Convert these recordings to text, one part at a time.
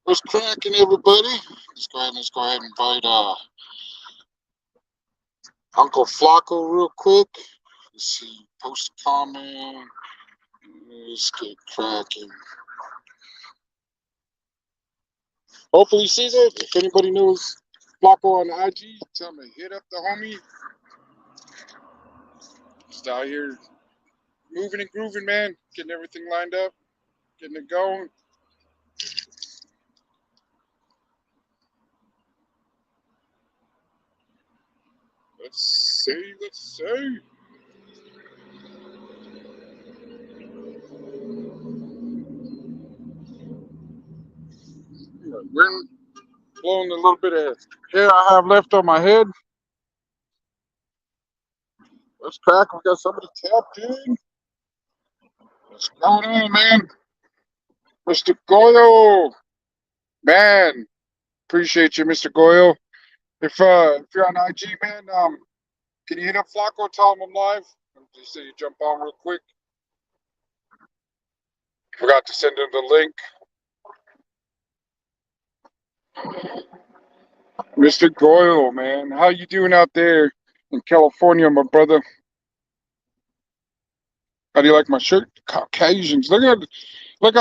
What's cracking, everybody? Let's go ahead and invite Uncle Flacco real quick. Let's see, post a comment. Let's get cracking. Hopefully he sees it. If anybody knows Flacco on IG, tell him to hit up the homie. Just out here moving and grooving, man. Getting everything lined up, getting it going. Let's see. Wind blowing a little bit of hair I have left on my head. Let's crack. We got somebody tapped in. What's going on, man? Mr. Goyle. Man, appreciate you, Mr. Goyle. If you're on IG, man, can you hit up Flacco? Tell him I'm live. Just say you jump on real quick. Forgot to send him the link. Mr. Goyle, man, how you doing out there in California, my brother? How do you like my shirt? Caucasians. Look how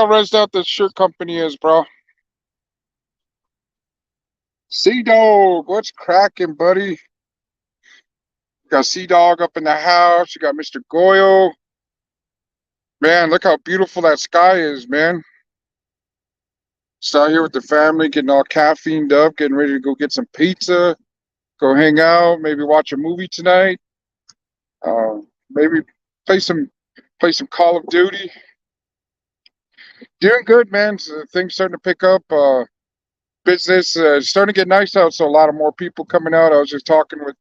rezzed out this shirt company is, bro. C-Dog, what's cracking, buddy? You got C-Dog up in the house. You got Mr. Goyle. Man, look how beautiful that sky is, man. Just out here with the family, getting all caffeined up, getting ready to go get some pizza, go hang out, maybe watch a movie tonight. Maybe play some Call of Duty. Doing good, man. So things starting to pick up. Business starting to get nice out, so a lot of more people coming out. I was just talking with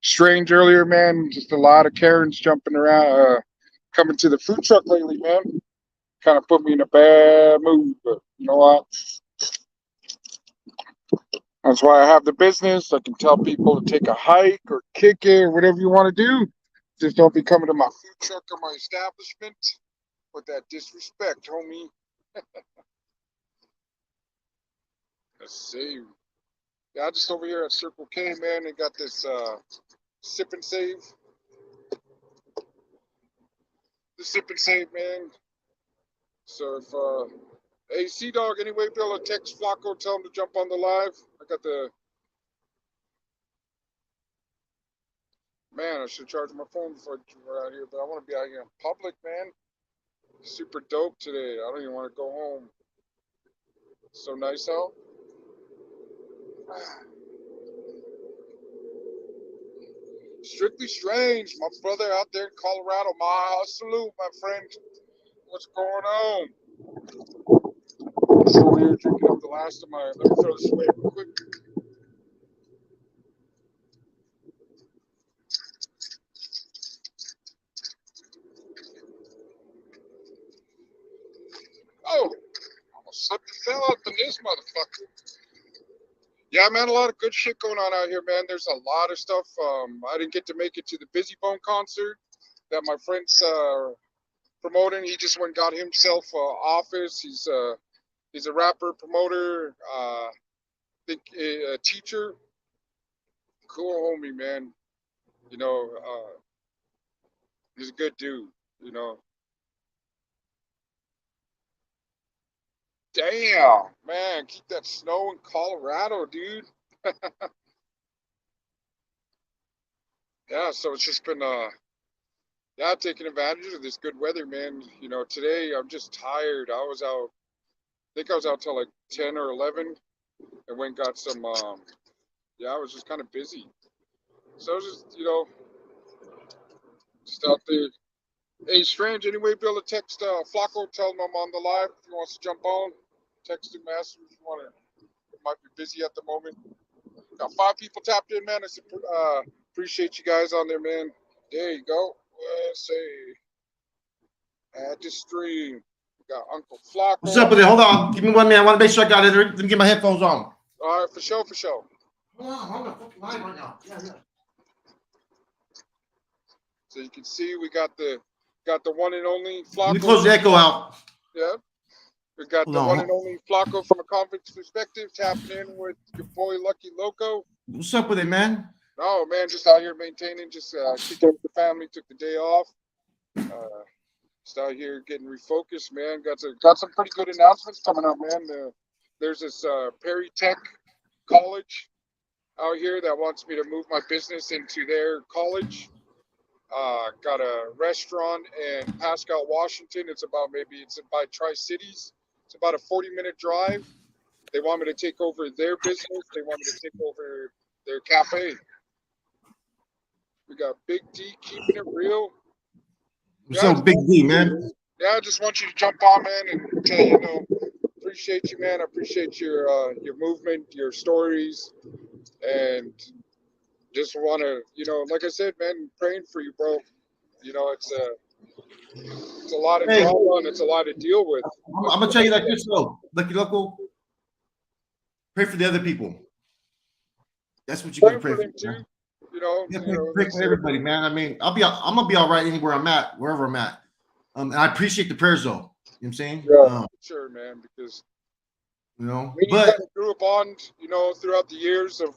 Strange earlier, man. Just a lot of Karens jumping around, coming to the food truck lately, man. Kind of put me in a bad mood, but you know what? That's why I have the business. I can tell people to take a hike or kick it or whatever you want to do. Just don't be coming to my food truck or my establishment with that disrespect, homie. Let's see. Yeah, I just over here at Circle K, man. They got this sip and save. The sip and save, man. So if hey, C-Dog, anyway, be able to text Flacco, tell him to jump on the live. I got the man. I should charge my phone before we're out here, but I want to be out here in public, man. Super dope today. I don't even want to go home. So nice out. Strictly Strange, my brother out there in Colorado. My salute, my friend. What's going on? I'm over here drinking up the last of my. Let me throw this away real quick. Oh, almost slipped and fell out in this motherfucker. Yeah, man, a lot of good shit going on out here, man. There's a lot of stuff. I didn't get to make it to the Busy Bone concert that my friend's promoting. He just went and got himself office. He's a rapper, promoter, I think a teacher. Cool homie, man. You know, he's a good dude, you know. Damn, man, keep that snow in Colorado, dude. Yeah, so it's just been yeah, taking advantage of this good weather, man. You know, today I'm just tired. I was out, I think I was out till like 10 or 11 and went and got some yeah, I was just kind of busy. So I was just, you know, just out there. Hey, Strange, anyway, be able to text Flacco, tell him I'm on the live. If he wants to jump on, text him, ask him if you want to. Might be busy at the moment. Got 5 people tapped in, man. I appreciate you guys on there, man. There you go. Let's see. Add the stream. We got Uncle Flacco. What's up with it? Hold on. Give me 1 minute. I want to make sure I got it. Let me get my headphones on. All right, for sure. Hold on. I'm fucking live right now. Yeah. So you can see we got the one and only Flacco. Let me close the echo out. Yeah. We got Hold the one on. and only Flacco from a convicts perspective tapping in with your boy Lucky Loco. What's up with it, man? Oh man, just out here maintaining, just kicking with the family. Took the day off. Just out here getting refocused, man. Got some pretty good announcements coming up, man. There's this Perry Tech College out here that wants me to move my business into their college. Got a restaurant in Pascal, Washington. It's by Tri Cities. It's about a 40-minute drive. They want me to take over their business. They want me to take over their cafe. We got Big D keeping it real. What's up, Big D, man? Yeah, I just want you to jump on, man, and tell appreciate you, man. I appreciate your movement, your stories, and just want to, like I said, man, praying for you, bro. It's a lot of Hey, drama and it's a lot to deal with. I'm gonna tell you like this though, Lucky Loco. Pray for the other people. That's what you gotta pray for. Them too. Yeah, pray for everybody, man. I mean, I'm gonna be all right anywhere I'm at, wherever I'm at. And I appreciate the prayers though. You know what I'm saying? Yeah, sure, man, because but kind of grew up on, throughout the years of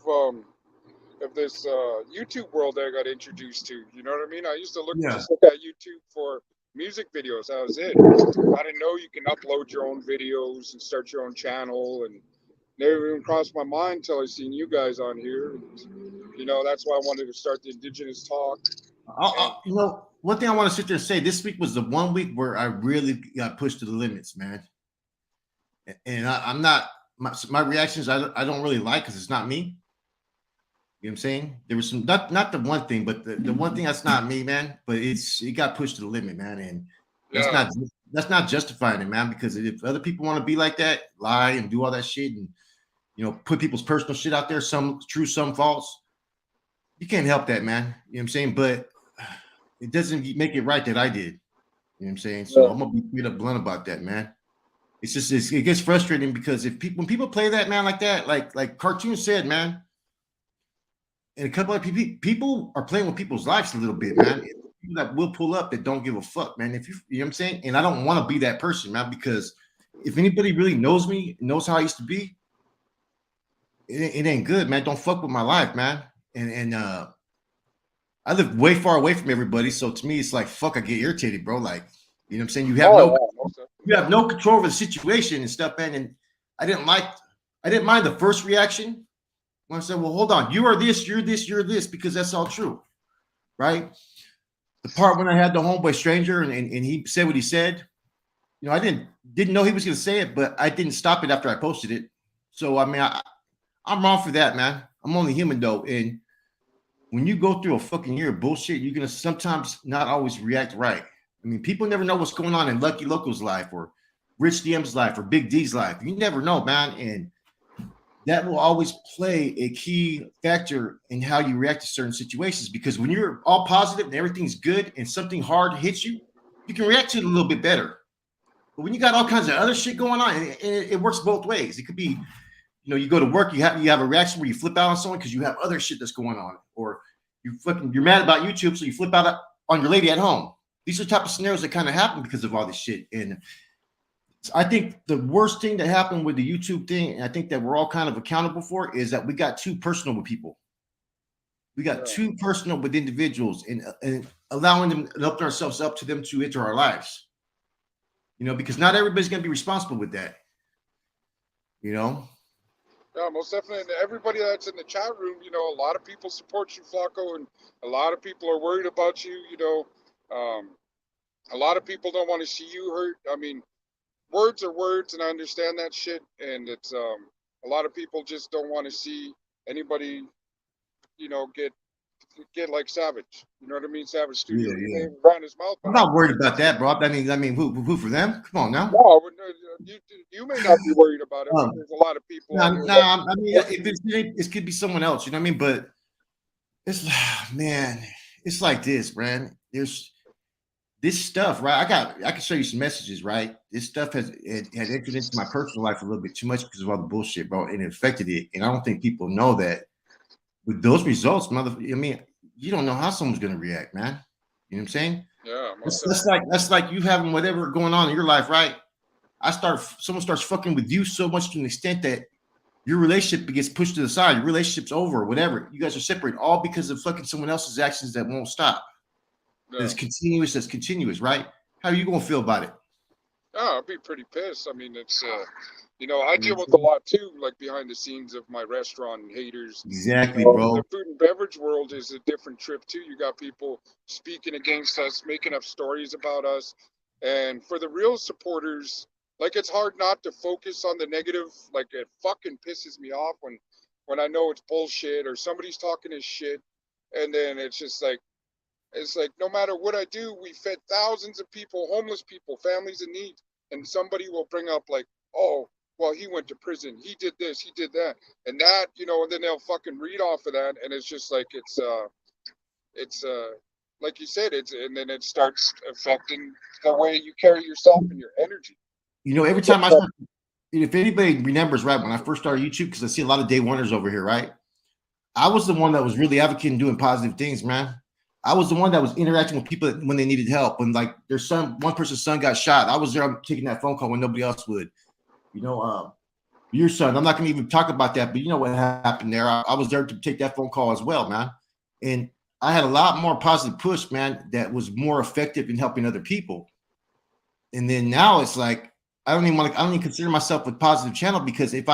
this YouTube world that I got introduced to. You know what I mean? I used to look at YouTube for music videos. That was it. I didn't know you can upload your own videos and start your own channel, and never even crossed my mind until I seen you guys on here. And, that's why I wanted to start the Indigenous Talk. One thing I want to sit there and say, this week was the 1 week where I really got pushed to the limits, man. And I'm not, my reactions I don't really like because it's not me. You know what I'm saying? There was some, not the one thing, but the one thing that's not me, man. But it got pushed to the limit, man. And that's not justifying it, man. Because if other people want to be like that, lie and do all that shit, and put people's personal shit out there, some true, some false, you can't help that, man. You know what I'm saying? But it doesn't make it right that I did. You know what I'm saying? So I'm gonna be straight up blunt about that, man. It's just it gets frustrating because when people play that, man, like that, like Cartoon said, man. And a couple of people are playing with people's lives a little bit, man. People that will pull up that don't give a fuck, man. If you know what I'm saying? And I don't want to be that person, man, because if anybody really knows me, knows how I used to be, it ain't good, man. Don't fuck with my life, man. And I live way far away from everybody. So to me, it's like, fuck, I get irritated, bro. Like, you know what I'm saying? You have no control over the situation and stuff, man. And I didn't mind the first reaction. When I said, well, hold on, you are this, you're this, you're this, because that's all true, right? The part when I had the homeboy stranger and he said what he said, I didn't know he was going to say it, but I didn't stop it after I posted it. So, I mean, I'm wrong for that, man. I'm only human, though. And when you go through a fucking year of bullshit, you're going to sometimes not always react right. I mean, people never know what's going on in Lucky Loco's life or Rich DM's life or Big D's life. You never know, man. And that will always play a key factor in how you react to certain situations, because when you're all positive and everything's good and something hard hits you, you can react to it a little bit better. But when you got all kinds of other shit going on, and it works both ways. It could be, you go to work, you have a reaction where you flip out on someone because you have other shit that's going on, or you're mad about YouTube, so you flip out on your lady at home. These are the type of scenarios that kind of happen because of all this shit. And I think the worst thing that happened with the YouTube thing, and I think that we're all kind of accountable for, is that we got too personal with people. We got too personal with individuals and allowing them and opening ourselves up to them to enter our lives. Because not everybody's going to be responsible with that. Yeah, most definitely. And everybody that's in the chat room, a lot of people support you, Flacco, and a lot of people are worried about you. A lot of people don't want to see you hurt. I mean, words are words, and I understand that shit. And it's a lot of people just don't want to see anybody, get like Savage. You know what I mean? Savage Studio ran his mouth. I'm not worried about that, bro. I mean, who for them? Come on now. No, you may not be worried about it. But there's a lot of people. I mean, it could be someone else. You know what I mean? But it's it's like this, man. There's this stuff, right? I can show you some messages, right? This stuff has entered into my personal life a little bit too much because of all the bullshit, bro, and it affected it. And I don't think people know that with those results, you don't know how someone's going to react, man. You know what I'm saying? Yeah. That's like you having whatever going on in your life, right? someone starts fucking with you so much to an extent that your relationship gets pushed to the side, your relationship's over, whatever. You guys are separate, all because of fucking someone else's actions that won't stop. Yeah. That's continuous, right? How are you gonna feel about it? Yeah, I'd be pretty pissed. I mean, it's I You know deal what with I'm a saying? lot too, like behind the scenes of my restaurant and haters. Exactly, bro. The food and beverage world is a different trip too. You got people speaking against us, making up stories about us, and for the real supporters, like it's hard not to focus on the negative. Like it fucking pisses me off when I know it's bullshit or somebody's talking his shit, and then it's like no matter what I do, we fed thousands of people, homeless people, families in need, and somebody will bring up like, oh, well, he went to prison, he did this, he did that, and that, and then they'll fucking read off of that, and it's just like it's like you said, and then it starts affecting the way you carry yourself and your energy. Every time I start, if anybody remembers, right, when I first started YouTube, because I see a lot of day oneers over here, right? I was the one that was really advocating doing positive things, man. I was the one that was interacting with people when they needed help. When like one person's son got shot, I was there. I'm taking that phone call when nobody else would. You know, your son. I'm not going to even talk about that, but you know what happened there. I was there to take that phone call as well, man. And I had a lot more positive push, man, that was more effective in helping other people. And then now it's like I don't even consider myself a positive channel because if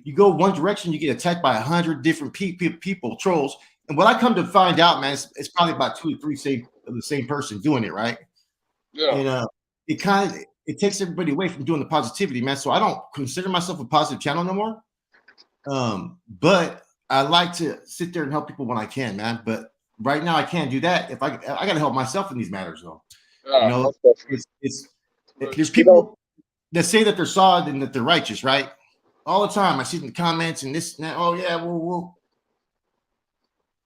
you go one direction, you get attacked by 100 different people, trolls. And what I come to find out, man, it's probably about 2 or 3 of the same person doing it, right? Yeah. And it takes everybody away from doing the positivity, man. So I don't consider myself a positive channel no more. But I like to sit there and help people when I can, man. But right now I can't do that. If I got to help myself in these matters, though. Yeah, most definitely. It's But, there's people that say that they're solid and that they're righteous, right? All the time. I see in the comments and this and that. Oh yeah, well,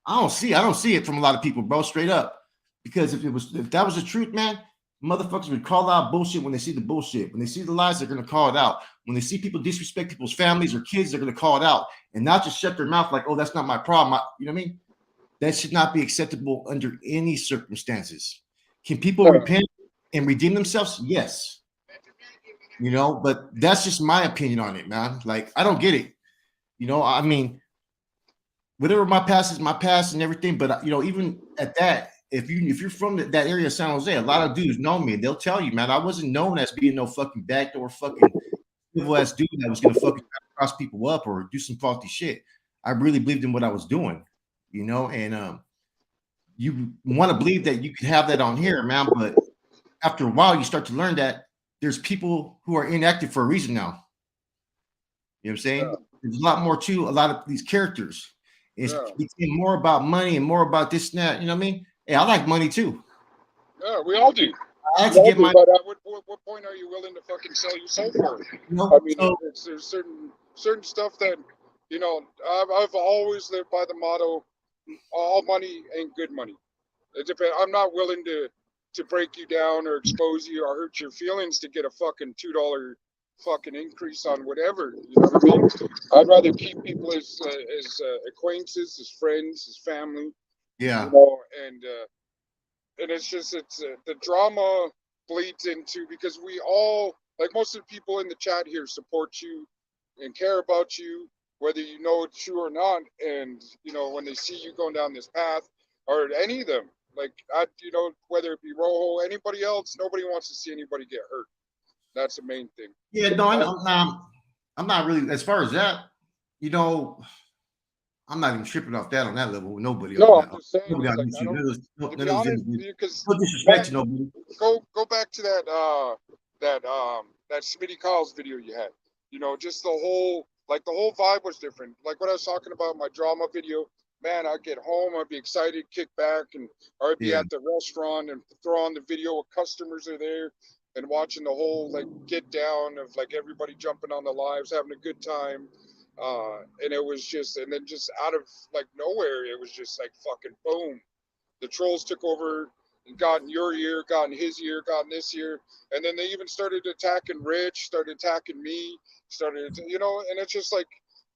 I don't see it from a lot of people, bro. Straight up, because if that was the truth, man, motherfuckers would call out bullshit when they see the bullshit. When they see the lies, they're gonna call it out. When they see people disrespect people's families or kids, they're gonna call it out and not just shut their mouth like, oh, that's not my problem. You know what I mean? That should not be acceptable under any circumstances. Can people repent and redeem themselves? Yes. But that's just my opinion on it, man. Like, I don't get it. I mean, whatever my past is my past and everything, but even at that, if you're from that area of San Jose, a lot of dudes know me and they'll tell you, man, I wasn't known as being no fucking backdoor fucking evil ass dude that was gonna fucking cross people up or do some faulty shit. I really believed in what I was doing, and you want to believe that you could have that on here, man, but after a while you start to learn that there's people who are inactive for a reason now. You know what I'm saying? There's a lot more to a lot of these characters. It's became more about money and more about this and that. You know what I mean? Hey, I like money too. Yeah, we all do. I like to get my. But at what point are you willing to fucking sell your soul for it? I mean, there's certain stuff that I've always lived by the motto: all money ain't good money. It depends. I'm not willing to break you down or expose you or hurt your feelings to get a fucking $2 fucking increase on whatever. You know what I mean? I'd rather keep people as acquaintances, as friends, as family. Yeah. And it's the drama bleeds into because we all like most of the people in the chat here support you and care about you whether you know it's true or not, and when they see you going down this path or any of them, like whether it be Rojo, anybody else, nobody wants to see anybody get hurt. That's the main thing. Yeah, no, I know. I'm not really as far as that. I'm not even tripping off that on that level with nobody else. No, I'm just saying. Nobody on Like, I YouTube. don't. None To of be those honest, individuals. because No disrespect to nobody. go back to that Smitty Kyle's video you had. Just the whole vibe was different. Like what I was talking about my drama video. Man, I'd get home, I'd be excited, kick back, or I'd be Yeah. at the restaurant and throw on the video of customers are there and watching the whole like get down of like everybody jumping on the lives, having a good time. And it was just, and then just out of like nowhere, it was just like fucking boom. The trolls took over and got in your ear, got in his ear, got in this ear, and then they even started attacking Rich, started attacking me, and it's just like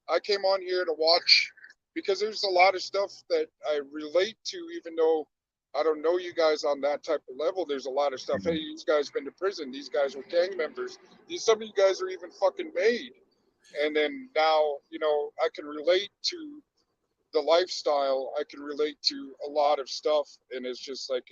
I came on here to watch because there's a lot of stuff that I relate to, even though I don't know you guys on that type of level. There's a lot of stuff. Hey, these guys been to prison. These guys were gang members. Some of you guys are even fucking made. And then now, I can relate to the lifestyle. I can relate to a lot of stuff, and it's just like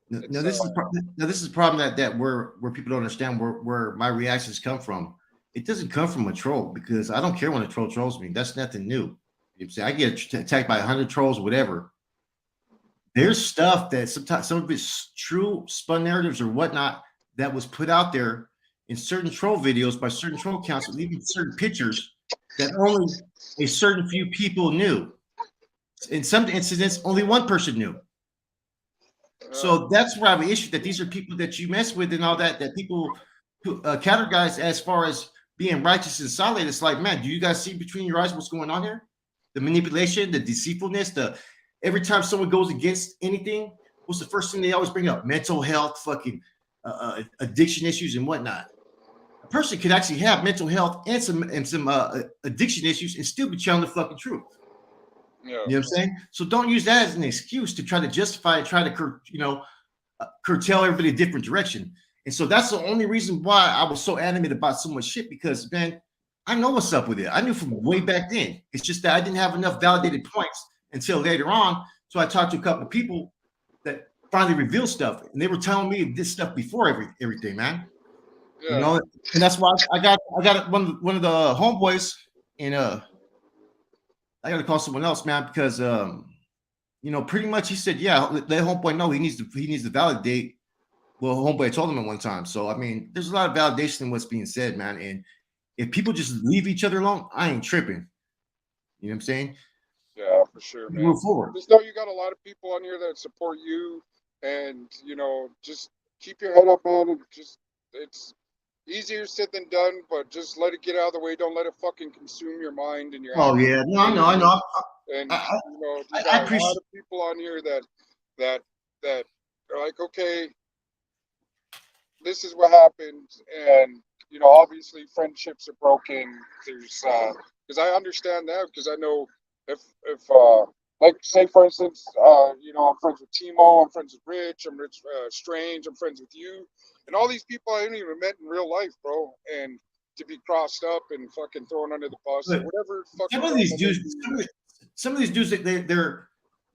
Now it's this is now this is a problem that where people don't understand where my reactions come from. It doesn't come from a troll because I don't care when a troll trolls me. That's nothing new. You know, I get attacked by 100 trolls, whatever. There's stuff that sometimes some of it's true spun narratives or whatnot that was put out there in certain troll videos by certain troll accounts, and even certain pictures that only a certain few people knew. In some incidents, only one person knew. So that's where I have an issue that these are people that you mess with and all that people categorize as far as being righteous and solid. It's like, man, do you guys see between your eyes what's going on here? The manipulation, the deceitfulness, every time someone goes against anything, what's the first thing they always bring up? Mental health, fucking addiction issues and whatnot. A person could actually have mental health and some addiction issues and still be telling the fucking truth. Yeah. You know what I'm saying? So don't use that as an excuse to try to justify and try to curtail everybody a different direction. And so that's the only reason why I was so animated about so much shit, because, man, I know what's up with it. I knew from way back then. It's just that I didn't have enough validated points until later on. So I talked to a couple of people that finally revealed stuff, and they were telling me this stuff before everything, man. Yeah. And that's why I got one of the homeboys in I got to call someone else, man, because pretty much he said, yeah, let homeboy know he needs to validate. Well, homeboy told him at one time. So I mean, there's a lot of validation in what's being said, man. And if people just leave each other alone, I ain't tripping. You know what I'm saying? Yeah, for sure, man. Move forward. Just know you got a lot of people on here that support you, and just keep your head up, man. And it's easier said than done, but just let it get out of the way. Don't let it fucking consume your mind and your. Oh yeah, no, I know. And you I got a appreciate. lot of people on here that are like, okay, this is what happened, and obviously friendships are broken. There's because I understand that, because I know if like, say for instance, I'm friends with Timo, I'm friends with Rich, I'm Rich Strange, I'm friends with you, and all these people I haven't even met in real life, bro, and to be crossed up and fucking thrown under the bus or whatever fucking. Some of these dudes,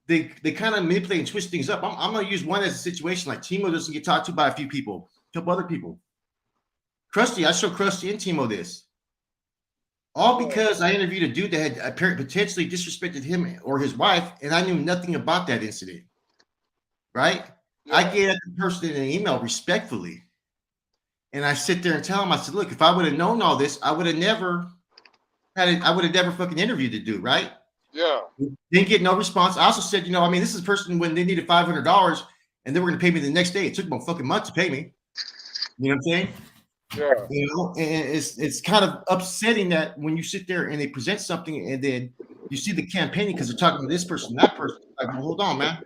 they kind of manipulate and twist things up. I'm gonna use one as a situation like Timo doesn't get talked to by a few people, a couple other people. Krusty, I show Krusty and Timo this. All because I interviewed a dude that had potentially disrespected him or his wife, and I knew nothing about that incident. Right? Yeah. I gave that person an email respectfully. And I sit there and tell him, I said, look, if I would have known all this, I would have never fucking interviewed the dude, right? Yeah. Didn't get no response. I also said, this is a person when they needed $500 and they were going to pay me the next day. It took them a fucking month to pay me. You know what I'm saying? Yeah. And it's kind of upsetting that when you sit there and they present something and then you see the campaigning because they're talking to this person, that person. Like, well, hold on, man.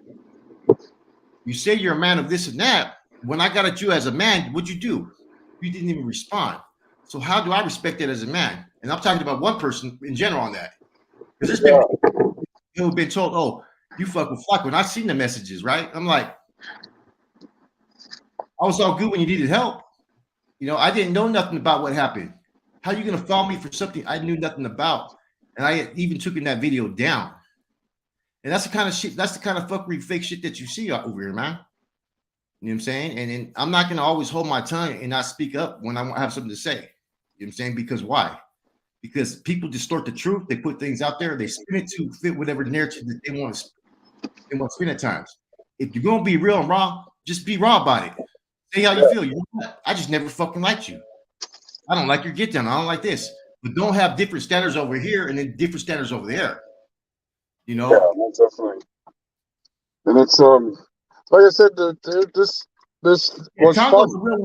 You say you're a man of this and that. When I got at you as a man, what'd you do? You didn't even respond. So how do I respect that as a man? And I'm talking about one person in general on that. Because there's people who have been told, oh, you fuck with Flock. When I seen the messages, right? I'm like, I was all good when you needed help. I didn't know nothing about what happened. How are you going to follow me for something I knew nothing about? And I even took in that video down. And that's the kind of shit, that's the kind of fuckery, fake shit that you see over here, man. You know what I'm saying? And I'm not going to always hold my tongue and not speak up when I have something to say. You know what I'm saying? Because why? Because people distort the truth. They put things out there. They spin it to fit whatever narrative that they want to spin at times. If you're going to be real and raw, just be raw about it. Say how you feel. You know what? I just never fucking liked you. I don't like your get down. I don't like this. But don't have different standards over here and then different standards over there. Yeah, definitely. And it's like I said, this was fun.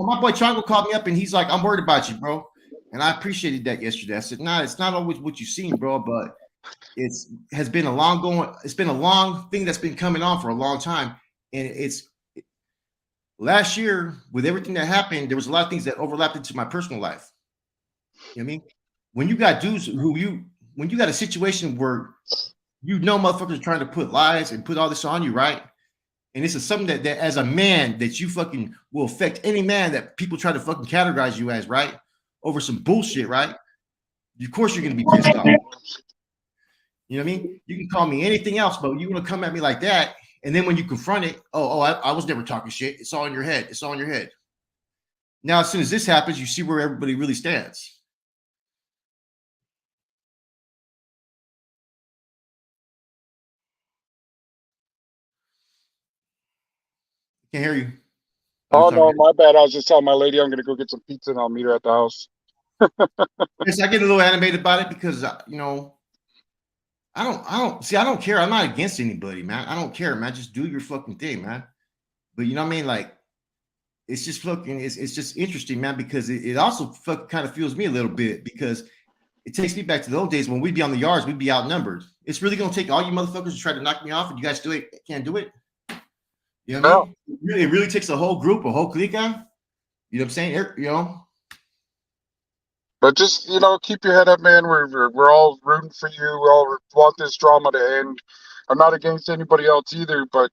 My boy Chongo called me up and he's like, I'm worried about you, bro. And I appreciated that yesterday. I said, nah, it's not always what you've seen, bro, but it's been a long thing that's been coming on for a long time. And last year, with everything that happened, there was a lot of things that overlapped into my personal life. You know what I mean? When you got dudes when you got a situation where you know motherfuckers are trying to put lies and put all this on you, right? And this is something that as a man that you fucking will affect any man that people try to fucking categorize you as, right? Over some bullshit, right? Of course you're gonna be pissed off. You know what I mean? You can call me anything else, but you want to come at me like that, and then when you confront it, I was never talking shit. It's all in your head. It's all in your head. Now, as soon as this happens, you see where everybody really stands. Can't hear you. Oh no, my bad. I was just telling my lady I'm gonna go get some pizza and I'll meet her at the house. Yes, I get a little animated about it because you know, I don't care. I'm not against anybody, man. I don't care, man. Just do your fucking thing, man. But you know what I mean? Like, it's just fucking, it's just interesting, man, because it also fucking kind of fuels me a little bit because it takes me back to the old days when we'd be on the yards, we'd be outnumbered. It's really gonna take all you motherfuckers to try to knock me off, and you guys do it, can't do it. You know what I mean? It really takes a whole group, a whole clique. You know what I'm saying? You know. But just keep your head up, man. We're all rooting for you. We all want this drama to end. I'm not against anybody else either, but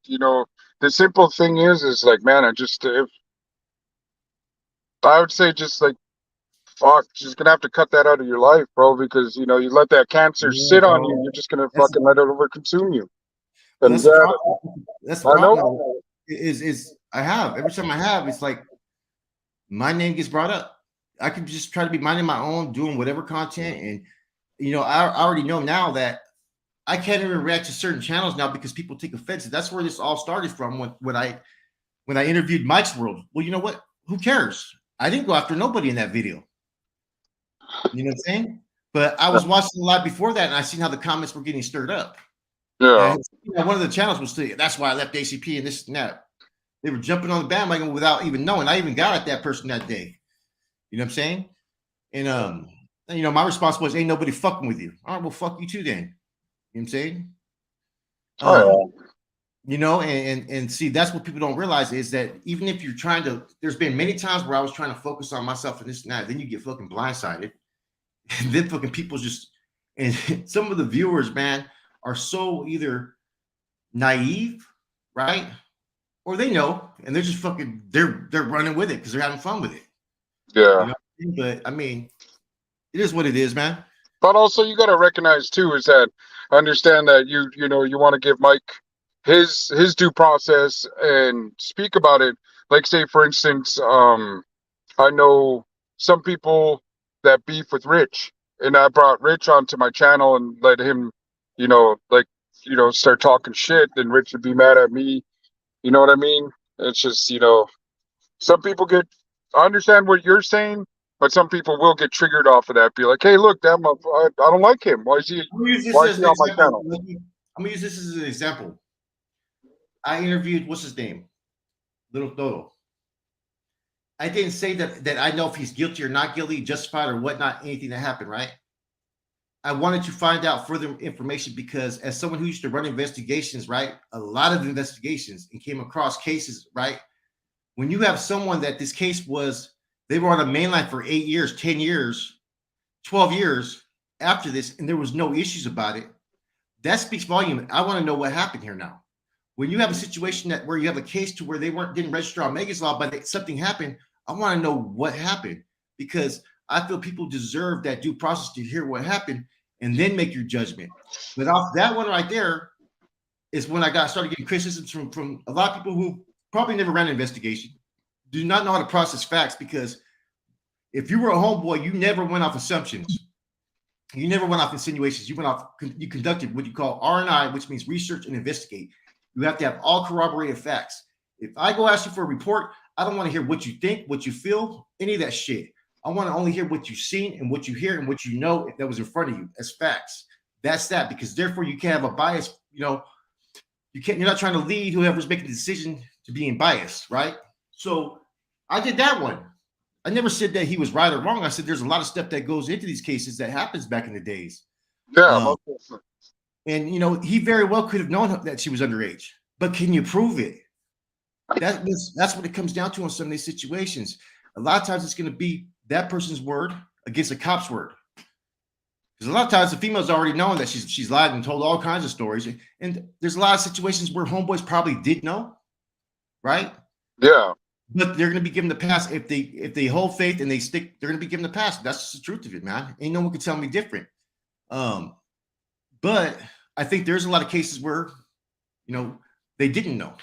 the simple thing is like, man, if I would say just like, fuck, just gonna have to cut that out of your life, bro, because you let that cancer Yeah, sit on you. bro. You're just gonna That's fucking let it overconsume you. well, And that's the problem. That's the I problem. know. Now, is I have every time I have, it's like my name gets brought up. I could just try to be minding my own, doing whatever content, and I already know now that I can't even react to certain channels now because people take offense. That's where this all started from when I interviewed Mike's World. Well, you know what? Who cares? I didn't go after nobody in that video. You know what I'm saying? But I was watching a lot before that, and I seen how the comments were getting stirred up. Yeah. And one of the channels was saying, that's why I left ACP and this and that. They were jumping on the bandwagon without even knowing. I even got at that person that day. You know what I'm saying? And my response was, ain't nobody fucking with you. All right, well, fuck you too then. You know what I'm saying? And see, that's what people don't realize is that even if you're trying to, there's been many times where I was trying to focus on myself and this and that, then you get fucking blindsided. And then fucking people and some of the viewers, man, are so either naive, right? Or they know, and they're just fucking, they're running with it because they're having fun with it. Yeah. But I mean, it is what it is, man. But also you got to recognize too is that understand that you want to give Mike his due process and speak about it. Like say for instance, I know some people that beef with Rich, and I brought Rich onto my channel and let him, start talking shit. Then Rich would be mad at me. You know what I mean? It's just some people get. I understand what you're saying, but some people will get triggered off of that. Be like, hey, look, I don't like him. Why is he? I'm gonna use this Why is as he an on my example. channel? I'm gonna use this as an example. I interviewed what's his name, Little Toto. I didn't say that I know if he's guilty or not guilty, justified or whatnot, anything that happened, right? I wanted to find out further information because as someone who used to run investigations, right, a lot of investigations and came across cases, right? When you have someone that this case was, they were on a main line for 8 years, 10 years, 12 years after this, and there was no issues about it. That speaks volume. I want to know what happened here now. When you have a situation where you have a case to where they didn't register on Megan's Law, but something happened, I want to know what happened because I feel people deserve that due process to hear what happened and then make your judgment. But off that one right there is when I started getting criticisms from a lot of people who probably never ran an investigation, do not know how to process facts because if you were a homeboy, you never went off assumptions. You never went off insinuations. You conducted what you call R&I, which means research and investigate. You have to have all corroborated facts. If I go ask you for a report, I don't want to hear what you think, what you feel, any of that shit. I want to only hear what you've seen and what you hear and what you know if that was in front of you as facts. That's that, because therefore you can't have a bias. You're not trying to lead whoever's making the decision to being biased, right? So I did that one. I never said that he was right or wrong. I said there's a lot of stuff that goes into these cases that happens back in the days. Yeah. And he very well could have known that she was underage, but can you prove it? That's what it comes down to in some of these situations. A lot of times it's going to be that person's word against a cop's word. Because a lot of times the female's already known that she's lied and told all kinds of stories. And there's a lot of situations where homeboys probably did know, right? Yeah. But they're going to be given the pass if they hold faith and they stick. They're going to be given the pass. That's just the truth of it, man. Ain't no one can tell me different. But I think there's a lot of cases where they didn't know.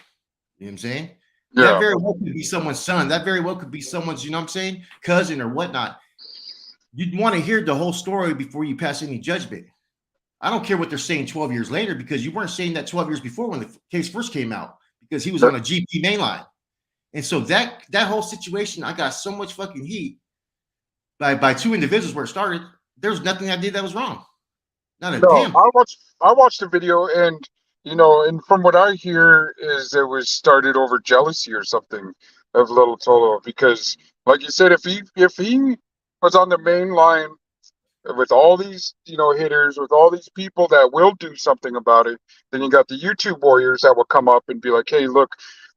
You know what I'm saying? That Yeah. very well could be someone's son. That very well could be someone's, you know what I'm saying, cousin or whatnot. You'd want to hear the whole story before you pass any judgment. I don't care what they're saying 12 years later, because you weren't saying that 12 years before when the case first came out, because he was on a GP mainline. And so that whole situation, I got so much fucking heat by two individuals where it started. There was nothing I did that was wrong. Not a No, damn thing. I watched the video, and and from what I hear is it was started over jealousy or something of Little Tolo, because like you said, if he was on the main line with all these hitters, with all these people that will do something about it, then you got the YouTube warriors that will come up and be like, hey, look,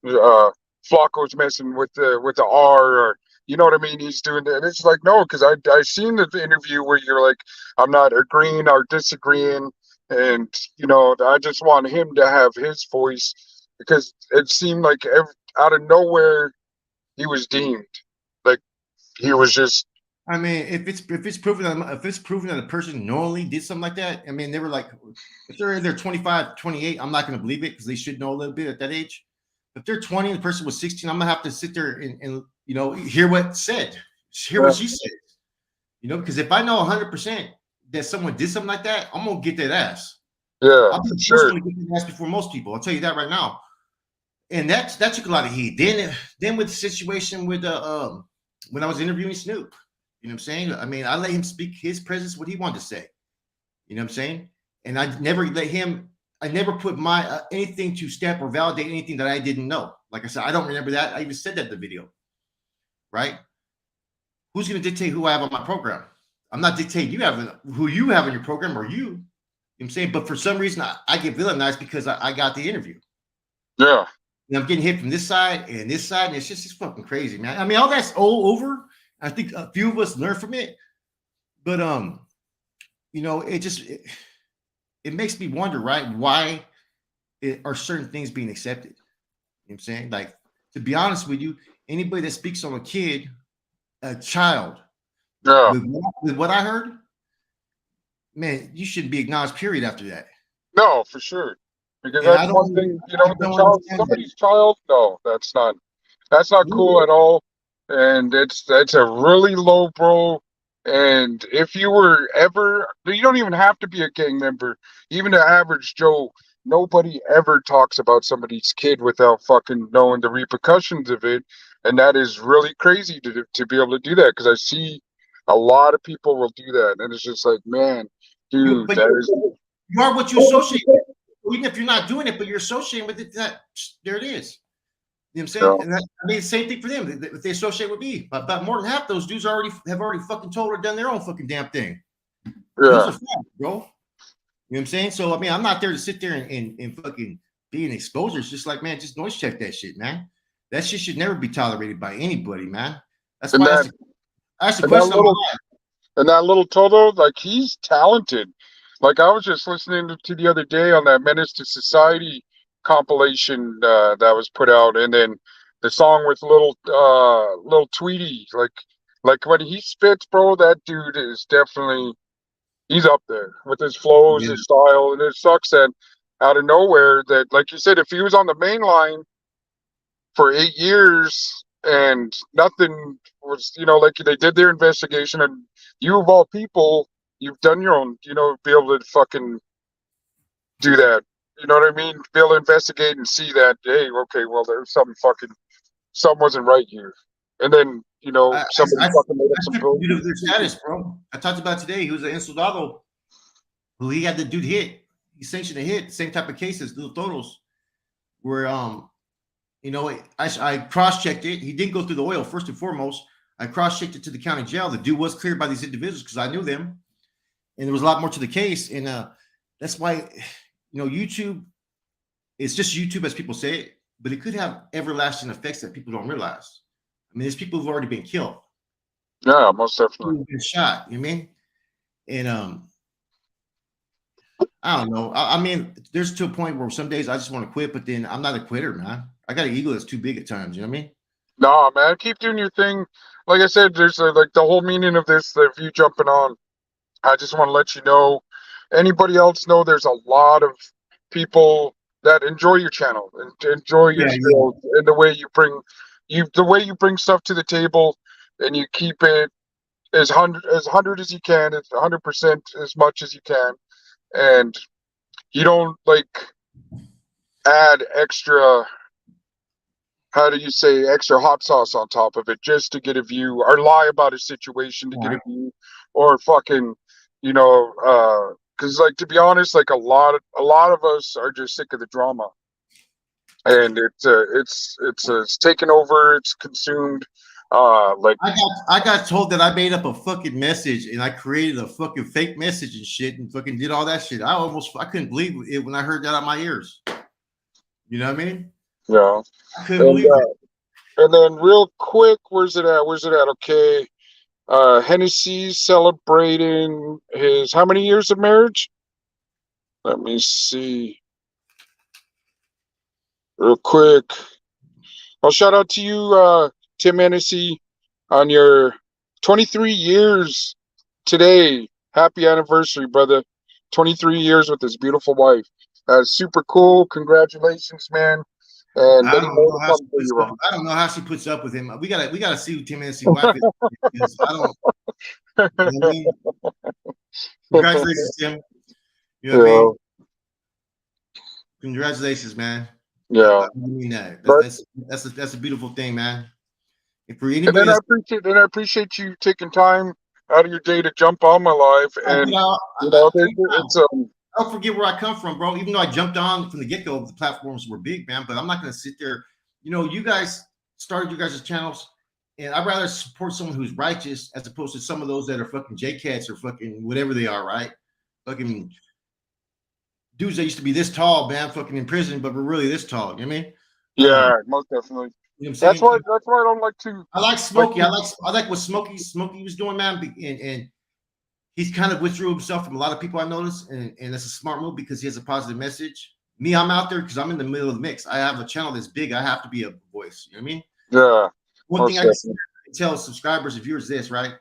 Flacco's messing with the R, or you know what I mean, he's doing that. And it's like, no, because I seen the interview where you're like, I'm not agreeing or disagreeing, and I just want him to have his voice, because it seemed like out of nowhere he was deemed, like he was just. I mean, if it's proven that a person knowingly did something like that, I mean, they were like, if they're in their 25, 28, I'm not going to believe it, because they should know a little bit at that age. If they're 20 and the person was 16, I'm gonna have to sit there and hear what said, hear what she said. Because if I know 100% that someone did something like that, I'm gonna get that ass. Yeah, I'll be for the first sure. one to get that ass before most people. I'll tell you that right now. And that took a lot of heat. Then with the situation with when I was interviewing Snoop, you know what I'm saying? I mean, I let him speak his presence, what he wanted to say. You know what I'm saying? And I never put my anything to step or validate anything that I didn't know. Like I said, I don't remember that. I even said that in the video, right? Who's going to dictate who I have on my program? I'm not dictating who you have on your program, or you. You know what I'm saying? But for some reason, I get villainized because I got the interview. Yeah. And I'm getting hit from this side, and it's fucking crazy, man. I mean, all that's all over. I think a few of us learn from it, but it makes me wonder, right? Why are certain things being accepted? You know what I'm saying? Like, to be honest with you, anybody that speaks on a child, Yeah. with what I heard, man, you shouldn't be acknowledged, period, after that. No, for sure. Because And that's one thing, I the don't child, understand that. somebody's child, no, that's not cool at all. And that's a really low blow. And if you were ever, you don't even have to be a gang member. Even the average Joe, nobody ever talks about somebody's kid without fucking knowing the repercussions of it. And that is really crazy to be able to do that, because I see a lot of people will do that. And it's just like, man, dude, But that is. you are what you associate with. Even if you're not doing it, but you're associating with it, there it is. You know what I'm saying? Yeah. And I mean, the same thing for them. If they associate with me, but more than half those dudes have already fucking told or done their own fucking damn thing. Those Yeah. are facts, bro. You know what I'm saying? So I mean, I'm not there to sit there and fucking be an exposure. It's just like, man, just noise check that shit, man. That shit should never be tolerated by anybody, man. That's And why that that's the and that question on my little life. and that little Toto, like, he's talented. Like, I was just listening to the other day on that Menace to Society compilation that was put out, and then the song with little Tweety. Like when he spits, bro, that dude is definitely, he's up there with his flows, Yeah. his style, and it sucks that out of nowhere, that, like you said, if he was on the main line for 8 years and nothing was, like, they did their investigation, and you of all people, you've done your own, be able to fucking do that. You know what I mean? Be able to investigate and see that, hey, okay, well, there's something wasn't right here. And then, somebody fucking made up some Due to bullshit. their status, bro. I talked about today. He was an insoldado who he had the dude hit. He sanctioned a hit. Same type of cases, little totals, where I cross-checked it. He didn't go through the oil, first and foremost. I cross-checked it to the county jail. The dude was cleared by these individuals because I knew them. And there was a lot more to the case. And that's why, YouTube, it's just YouTube, as people say it, but it could have everlasting effects that people don't realize. I mean, there's people who've already been killed, Yeah, most definitely. who've been shot, you know what I mean? And I don't know. I mean, there's to a point where some days I just want to quit, but then I'm not a quitter, man. I got an ego that's too big at times. You know what I mean? Nah, man, keep doing your thing. Like I said, there's like the whole meaning of this. Of you jumping on, I just want to let you know. Anybody else know? There's a lot of people that enjoy your channel and enjoy your Yeah, yeah. skills and the way you bring stuff to the table, and you keep it as hundred as you can, as 100% as much as you can, and you don't like add extra, how do you say, extra hot sauce on top of it just to get a view, or lie about a situation to All get a right. view, or fucking, because like, to be honest, like a lot of us are just sick of the drama, and it's taken over, it's consumed, like, I got told that I made up a fucking message and I created a fucking fake message and shit and fucking did all that shit. I couldn't believe it when I heard that out of my ears. You know what I mean? you know, I couldn't and believe it. and then real quick, where's it at? Where's it at? Okay. Hennessy celebrating his how many years of marriage? Let me see real quick. I'll shout out to you, Tim Hennessy, on your 23 years today. Happy anniversary, brother. 23 years with his beautiful wife. That's super cool. Congratulations, man. And I many don't more know to how she come for puts you, up. Ron. I don't know how she puts up with him. We gotta see who Tim Hennessy wife is. Because I don't. You know what I mean? Congratulations, Tim. You know what I Yeah, mean? Congratulations, man. I yeah. mean that. But That's a beautiful thing, man. And for and anybody then that's I appreciate you taking time out of your day to jump on my live, you and know, it's I don't forget where I come from, bro. Even though I jumped on from the get go, the platforms were big, man. But I'm not gonna sit there. You know, you guys started your guys' channels, and I'd rather support someone who's righteous as opposed to some of those that are fucking J cats or fucking whatever they are, right? Fucking dudes that used to be this tall, man, fucking in prison, but we're really this tall. You know what I mean? yeah, most definitely. You know what I'm That's saying? why that's why I don't like to I like like Smokey. to. I like what Smokey was doing, man. And he's kind of withdrew himself from a lot of people I noticed, and that's a smart move because he has a positive message. Me, I'm out there because I'm in the middle of the mix. I have a channel that's big. I have to be a voice. You know what I mean? Yeah, One thing most I just definitely. tell subscribers and viewers this, right?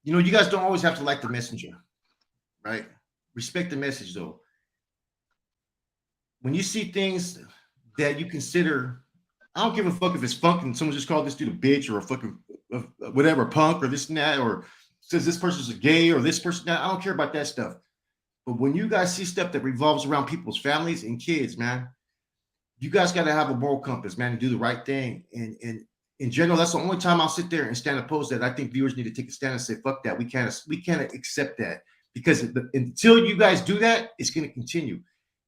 You know, you guys don't always have to like the messenger, right? Respect the message though. When you see things that you consider, I don't give a fuck if it's funk and someone just called this dude a bitch or a fucking whatever punk or this and that, or says this person's a gay or this person that. I don't care about that stuff. But when you guys see stuff that revolves around people's families and kids, man, you guys got to have a moral compass, man, and do the right thing. And in general, that's the only time I'll sit there and stand opposed that I think viewers need to take a stand and say, fuck that. We can't accept that because until you guys do that, it's going to continue.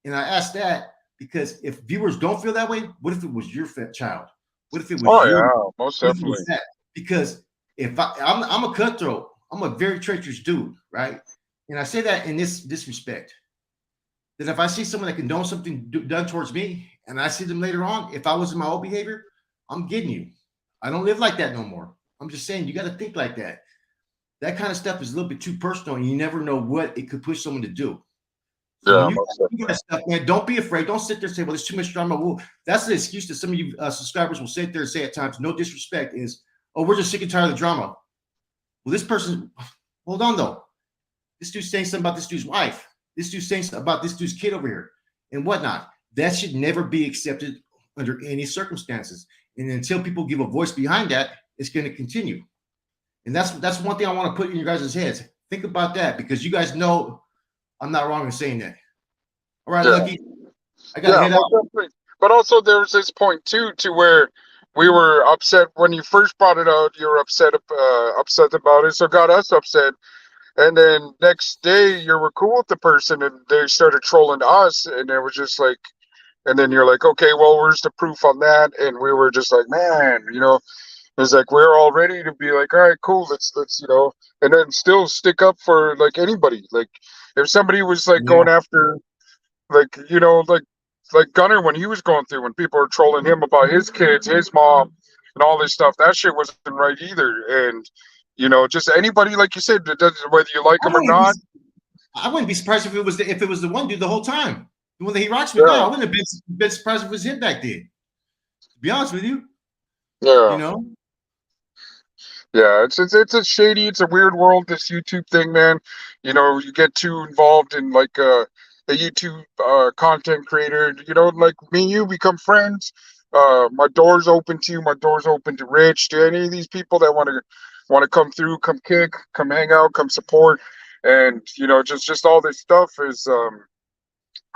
And I ask that because if viewers don't feel that way, what if it was your child? What if it was Oh your, yeah, most what if it was definitely. that? Because if I'm a cutthroat, I'm a very treacherous dude, right? And I say that in this respect that if I see someone that condone something done towards me and I see them later on, if I was in my old behavior, I'm getting you. I don't live like that no more. I'm just saying you got to think like that. That kind of stuff is a little bit too personal, and you never know what it could push someone to do. So when Yeah, you most do definitely. that stuff, man, don't be afraid. Don't sit there and say, "Well, there's too much drama." Well, that's the excuse that some of you subscribers will sit there and say at times. No disrespect, is, "Oh, we're just sick and tired of the drama." Well, this person, hold on though. This dude's saying something about this dude's wife. This dude's saying something about this dude's kid over here and whatnot. That should never be accepted under any circumstances. And until people give a voice behind that, it's going to continue. And that's one thing I want to put in your guys' heads. Think about that because you guys know I'm not wrong in saying that. All right, Yeah, Lucky, I got to yeah, head most out. definitely. But also, there was this point too, to where we were upset when you first brought it out. You were upset about it, so got us upset. And then next day, you were cool with the person, and they started trolling us, and it was just like, and then you're like, okay, well, where's the proof on that? And we were just like, man, it's like we're all ready to be like, all right, cool, let's and then still stick up for like anybody. Like if somebody was like Yeah. going after, like like Gunner when he was going through, when people were trolling him about his kids, his mom, and all this stuff, that shit wasn't right either. And just anybody, like you said, whether you like I them or don't not. I wouldn't be surprised if it was the one dude the whole time, the one that he rocks with now. Yeah, I wouldn't have been surprised if it was him back then. To be honest with you, you yeah. know. Yeah, it's a shady, it's a weird world, this YouTube thing, man. You know, you get too involved in like a YouTube content creator, you know, like me and you become friends. My door's open to you, my door's open to Rich, to any of these people that want to come through, come kick, come hang out, come support. And you know, just all this stuff is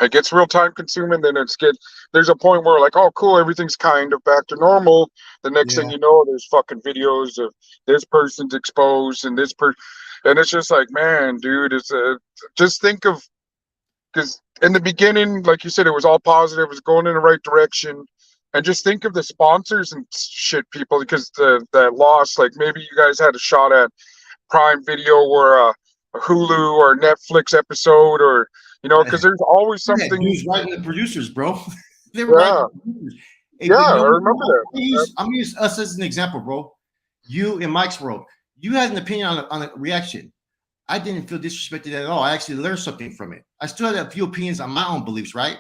it gets real time consuming. Then there's a point where like, oh cool, everything's kind of back to normal. The next thing Yeah, you know, there's fucking videos of this person's exposed and and it's just like, man, dude, just think of, because in the beginning, like you said, it was all positive, it was going in the right direction. And just think of the sponsors and shit, people, because that loss, like maybe you guys had a shot at Prime Video or a Hulu or Netflix episode, or you know, because there's always you had something. dudes writing the producers, bro. They were writing Yeah, the producers. Hey, yeah, but you know I what? remember I'm gonna use us as an example, bro. You in Mike's world, you had an opinion on a reaction. I didn't feel disrespected at all. I actually learned something from it. I still had a few opinions on my own beliefs, right?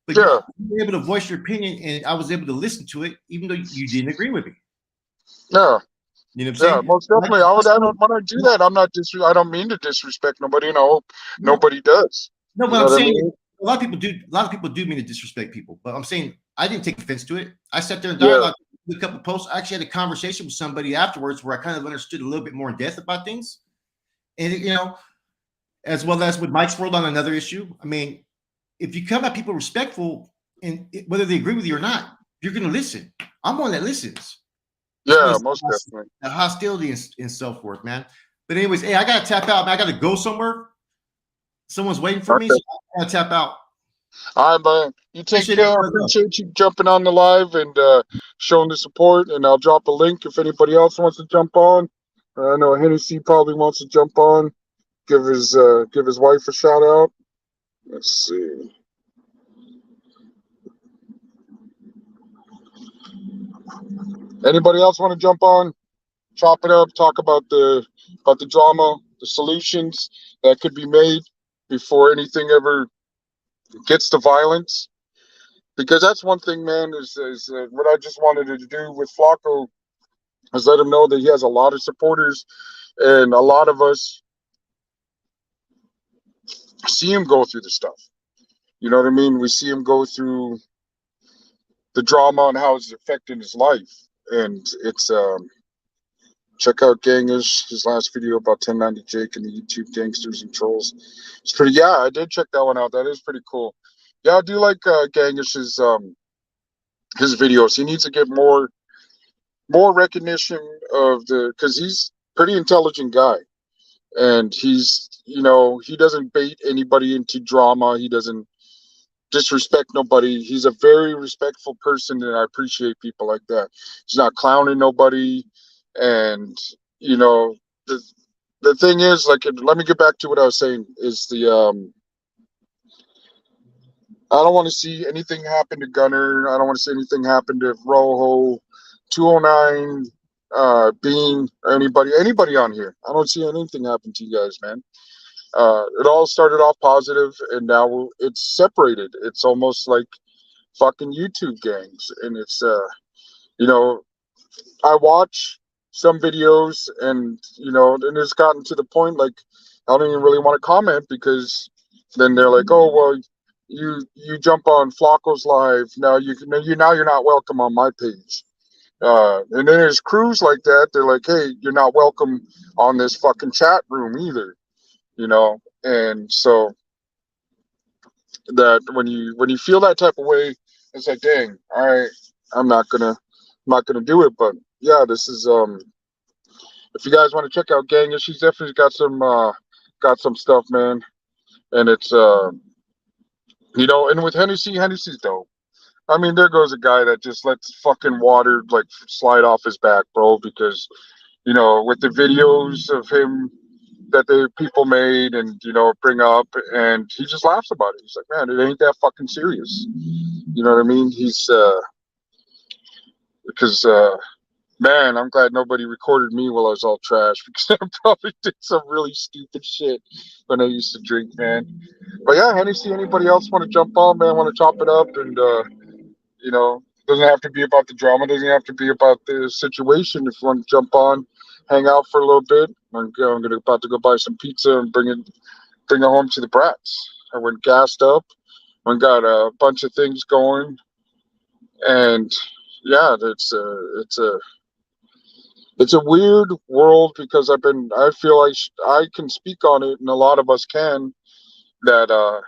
But Yeah, you were able to voice your opinion, and I was able to listen to it, even though you didn't agree with me. yeah, You know what I'm yeah, saying? most Like, definitely. I no, don't, when I do that, I don't mean to disrespect nobody, and I hope nobody does. no, You but know I'm what I saying mean? a lot of people do. A lot of people do mean to disrespect people, but I'm saying I didn't take offense to it. I sat there and Yeah, dialogue with a couple of posts. I actually had a conversation with somebody afterwards where I kind of understood a little bit more in depth about things, and you know, as well as with Mike's world on another issue. I mean, if you come at people respectful, and whether they agree with you or not, you're going to listen. I'm one that listens. It's when yeah, it's most definitely. the hostility and so forth, man. But anyways, hey, I gotta tap out, man. I gotta go somewhere. Someone's waiting for me, Okay. so I gotta tap out. All right, man. You take Appreciate it, care. brother. Appreciate you jumping on the live and showing the support. And I'll drop a link if anybody else wants to jump on. I know Hennessy probably wants to jump on. Give his wife a shout out. Let's see. Anybody else want to jump on? Chop it up. Talk about the drama, the solutions that could be made before anything ever gets to violence. Because that's one thing, man. Is what I just wanted to do with Flacco is let him know that he has a lot of supporters, and a lot of us see him go through the stuff. You know what I mean? We see him go through the drama and how it's affecting his life, and it's check out Gangish, his last video about 1090 Jake and the YouTube gangsters and trolls. It's pretty. Yeah, I did check that one out. That is pretty cool. Yeah, I do like Gangish's his videos. He needs to get more recognition of the, because he's pretty intelligent guy, and he's, you know, he doesn't bait anybody into drama. He doesn't disrespect nobody. He's a very respectful person, and I appreciate people like that. He's not clowning nobody, and you know, the thing is, like, let me get back to what I was saying. Is the I don't want to see anything happen to Gunner. I don't want to see anything happen to Rojo, 209, Bean, or anybody on here. I don't see anything happen to you guys, man. It all started off positive, and now it's separated. It's almost like fucking YouTube gangs, and it's you know, I watch some videos, and you know, and it's gotten to the point like I don't even really want to comment, because then they're like, oh well, you jump on Flacco's live, now you're not welcome on my page. And then there's crews like that. They're like, hey, you're not welcome on this fucking chat room either, you know. And so that when you feel that type of way, it's like, dang, all right, I'm not gonna do it. But yeah, this is if you guys want to check out Gang, she's definitely got some stuff, man. And it's you know, and with Hennessy's dope. I mean, there goes a guy that just lets fucking water like slide off his back, bro, because you know, with the videos of him that the people made and you know bring up, and he just laughs about it. He's like, man, it ain't that fucking serious. You know what I mean? He's because Man, I'm glad nobody recorded me while I was all trash because I probably did some really stupid shit when I used to drink, man. But yeah, Hennessy, anybody else want to jump on, man? Want to chop it up and doesn't have to be about the drama, doesn't have to be about the situation. If you want to jump on, hang out for a little bit, I'm gonna about to go buy some pizza and bring it home to the brats. I went gassed up, I got a bunch of things going, and yeah, it's a weird world because I feel like I can speak on it, and a lot of us can. That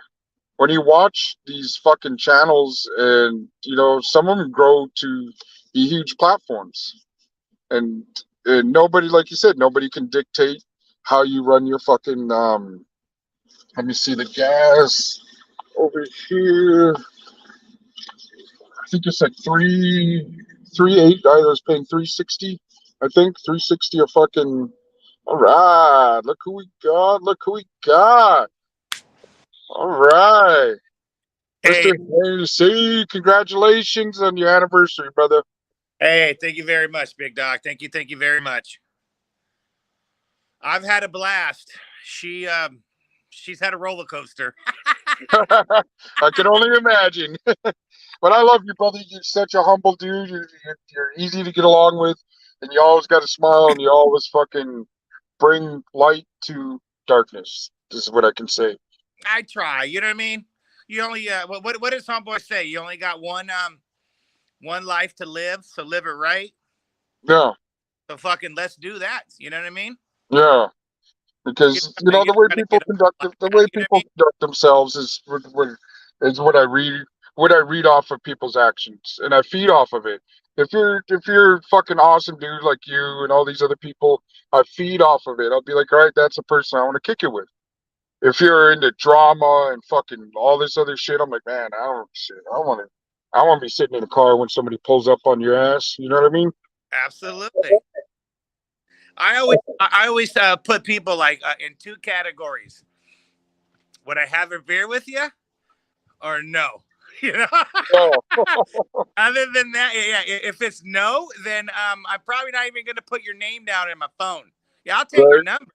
when you watch these fucking channels, and some of them grow to be huge platforms, and, and nobody, like you said, nobody can dictate how you run your fucking. Let me see the gas over here. I think it's like 338. I was paying 360. I think 360 a fucking. All right, look who we got. Look who we got. All right, Hey, Mr. Hennessy, congratulations on your anniversary, brother. hey, thank you very much, big dog. Thank you very much. I've had a blast. She's had a roller coaster. I can only imagine. But I love you, brother. You're such a humble dude. You're easy to get along with, and you always got a smile, and you always fucking bring light to darkness. This is what I can say. I try. You know what I mean? You only what does homeboy say? You only got one life to live, so live it right. Yeah, So fucking let's do that. You know what I mean? yeah. Because the way Gotta people get up. conduct the You way know what I people mean? conduct themselves is what I read off of people's actions, and I feed off of it. If you're a fucking awesome dude like you and all these other people, I feed off of it. I'll be like, all right, that's a person I want to kick it with. If you're into drama and fucking all this other shit, I'm like, man, I don't shit. I want to be sitting in a car when somebody pulls up on your ass. You know what I mean? Absolutely. I always put people like in two categories. Would I have a beer with you or no? You know. Oh, Other than that, yeah. If it's no, then I'm probably not even gonna put your name down in my phone. Yeah, I'll take your right. number.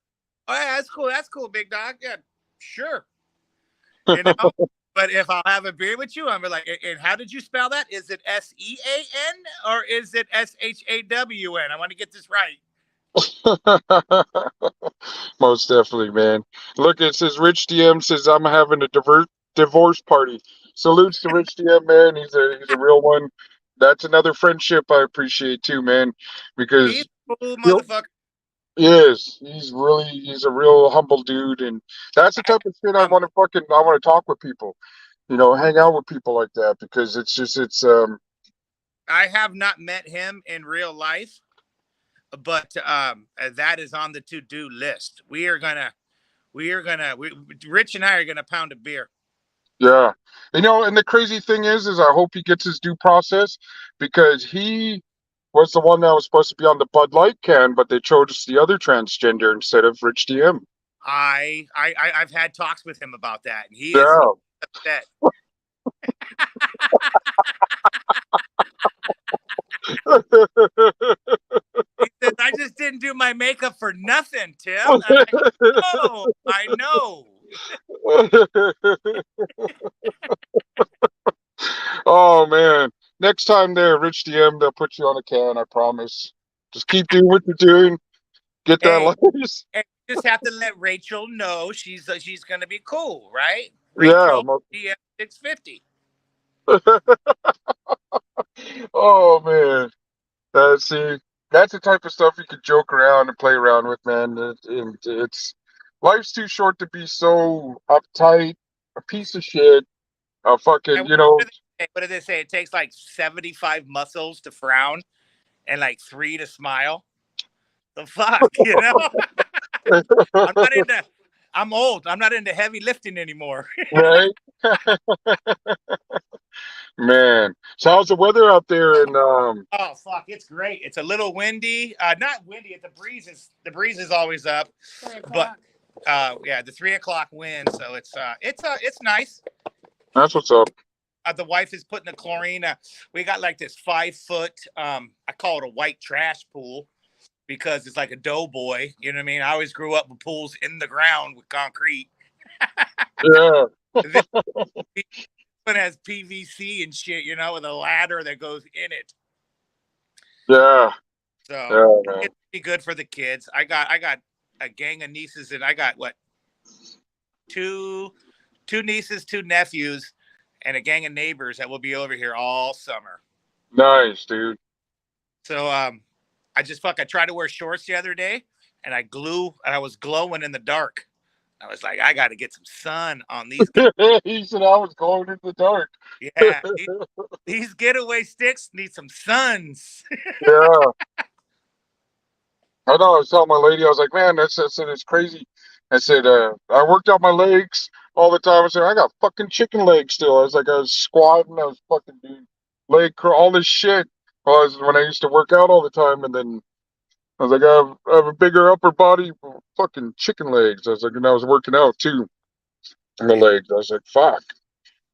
Oh yeah, that's cool. That's cool, big dog. Yeah, sure. You know. But if I'll have a beer with you, I'm like, and how did you spell that? Is it SEAN or is it SHAWN? I want to get this right. Most definitely, man. Look, it says Rich DM says I'm having a divorce party. Salutes to Rich DM, man. He's a real one. That's another friendship I appreciate too, man. He's Because a cool he'll, motherfucker. he is. He's a real humble dude, and that's the I, type of shit um, I want to talk with people. Hang out with people like that because it's I have not met him in real life, but that is on the to-do list. Rich and I are gonna pound a beer. Yeah. And the crazy thing is I hope he gets his due process because he was the one that was supposed to be on the Bud Light can, but they chose the other transgender instead of Rich DM. I've had talks with him about that, and he is Yeah. upset. He says, "I just didn't do my makeup for nothing, Tim." I'm like, "Oh, I know." Oh man. Next time there, Rich DM, they'll put you on a can, I promise. Just keep doing what you're doing. Get that Hey, license. and you just have to let Rachel know she's gonna be cool, right? Yeah. Rachel DM 650. Oh man. See, that's the type of stuff you could joke around and play around with, man. It's life's too short to be so uptight, a piece of shit, a fucking, And what do they say? It takes like 75 muscles to frown and like 3 to smile. The fuck, you know? I'm not into. I'm old. I'm not into heavy lifting anymore. right, man. So how's the weather out there? And Oh fuck, it's great. It's a little windy. Not windy. The breeze is always up. But yeah, the 3 o'clock wind. So it's nice. that's what's up. the wife is putting the chlorine. We got like this 5-foot. I call it a white trash pool because it's like a doughboy. You know what I mean? I always grew up with pools in the ground with concrete. Yeah. This one has PVC and shit, you know, with a ladder that goes in it. Yeah. So Yeah, man. it'd be good for the kids. I got a gang of nieces, and I got what two nieces, 2 nephews, and a gang of neighbors that will be over here all summer. Nice, dude. So I tried to wear shorts the other day, and I was glowing in the dark. I was like, I got to get some sun on these guys. He said I was going in the dark. Yeah, these getaway sticks need some suns. Yeah. I know. I was telling my lady, I was like, man, I said it's crazy. I said, I worked out my legs all the time. I said, I got fucking chicken legs still. I was squatting, I was fucking doing all this shit. When I used to work out all the time, and then I was like, I have a bigger upper body, fucking chicken legs. I was like, and I was working out too, my legs. I was like, fuck.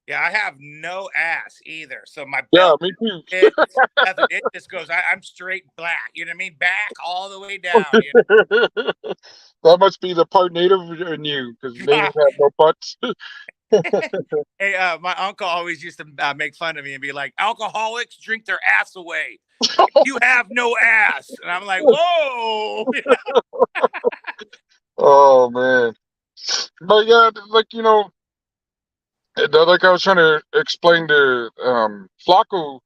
Yeah, I have no ass either. So my Yeah, belt, me too. it just goes. I'm straight black. You know what I mean? Back all the way down. You That must be the part native in you, because know? natives have no butts. Hey, my uncle always used to make fun of me and be like, "Alcoholics drink their ass away. You have no ass." And I'm like, "Whoa!" Oh man. But yeah, like like I was trying to explain to Flacco,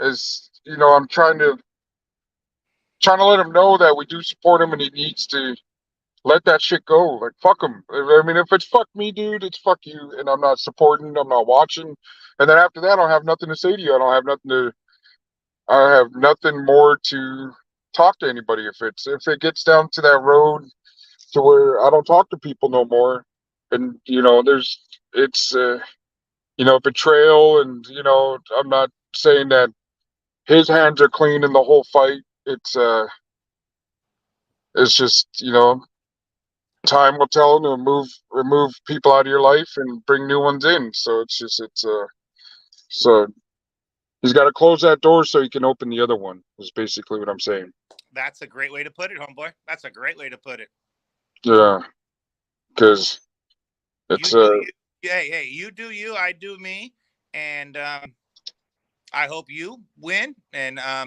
is I'm trying to let him know that we do support him, and he needs to let that shit go. Like, fuck him. I mean, if it's fuck me, dude, it's fuck you, and I'm not supporting, I'm not watching. And then after that, I don't have nothing to say to you. I have nothing more to talk to anybody. If it gets down to that road to where I don't talk to people no more, and it's betrayal, and I'm not saying that his hands are clean in the whole fight. It's just time will tell to remove people out of your life and bring new ones in. So so he's got to close that door so he can open the other one. Is basically what I'm saying. That's a great way to put it, homeboy. That's a great way to put it. Yeah, because You it's do you. Hey, you do you. I do me. And I hope you win. And I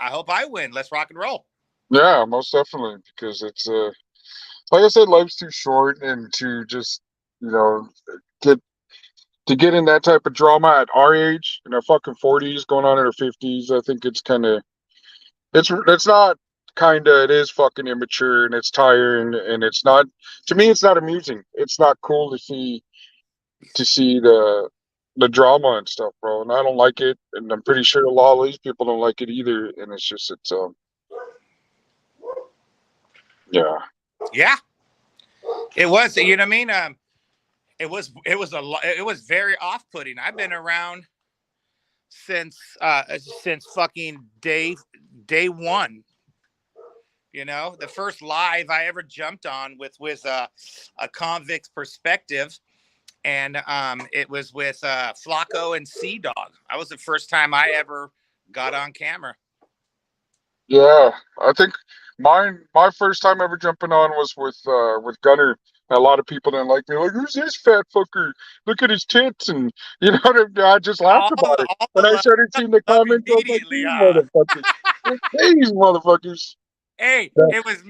hope I win. Let's rock and roll. yeah, most definitely, because it's like I said, life's too short, and to just you know get get in that type of drama at our age, in our fucking 40s, going on in our 50s. I think it's kind of it's not kind of, it is fucking immature, and it's tiring, and it's not, to me, it's not amusing. It's not cool to see the drama and stuff, bro. And I don't like it, and I'm pretty sure a lot of these people don't like it either. And it's yeah. Yeah, it was. You know what I mean? It was very off-putting. I've been around since fucking day one. You know, the first live I ever jumped on was a convict's perspective, and it was with Flacco and Sea Dog. That was the first time I ever got on camera. Yeah, I think my first time ever jumping on was with Gunner. A lot of people didn't like me. Like, who's this fat fucker? Look at his tits, and I just laughed about it. All When the I love, started seeing the love comments, I was like, immediately, these huh? motherfuckers, these motherfuckers. Hey, Yeah. it was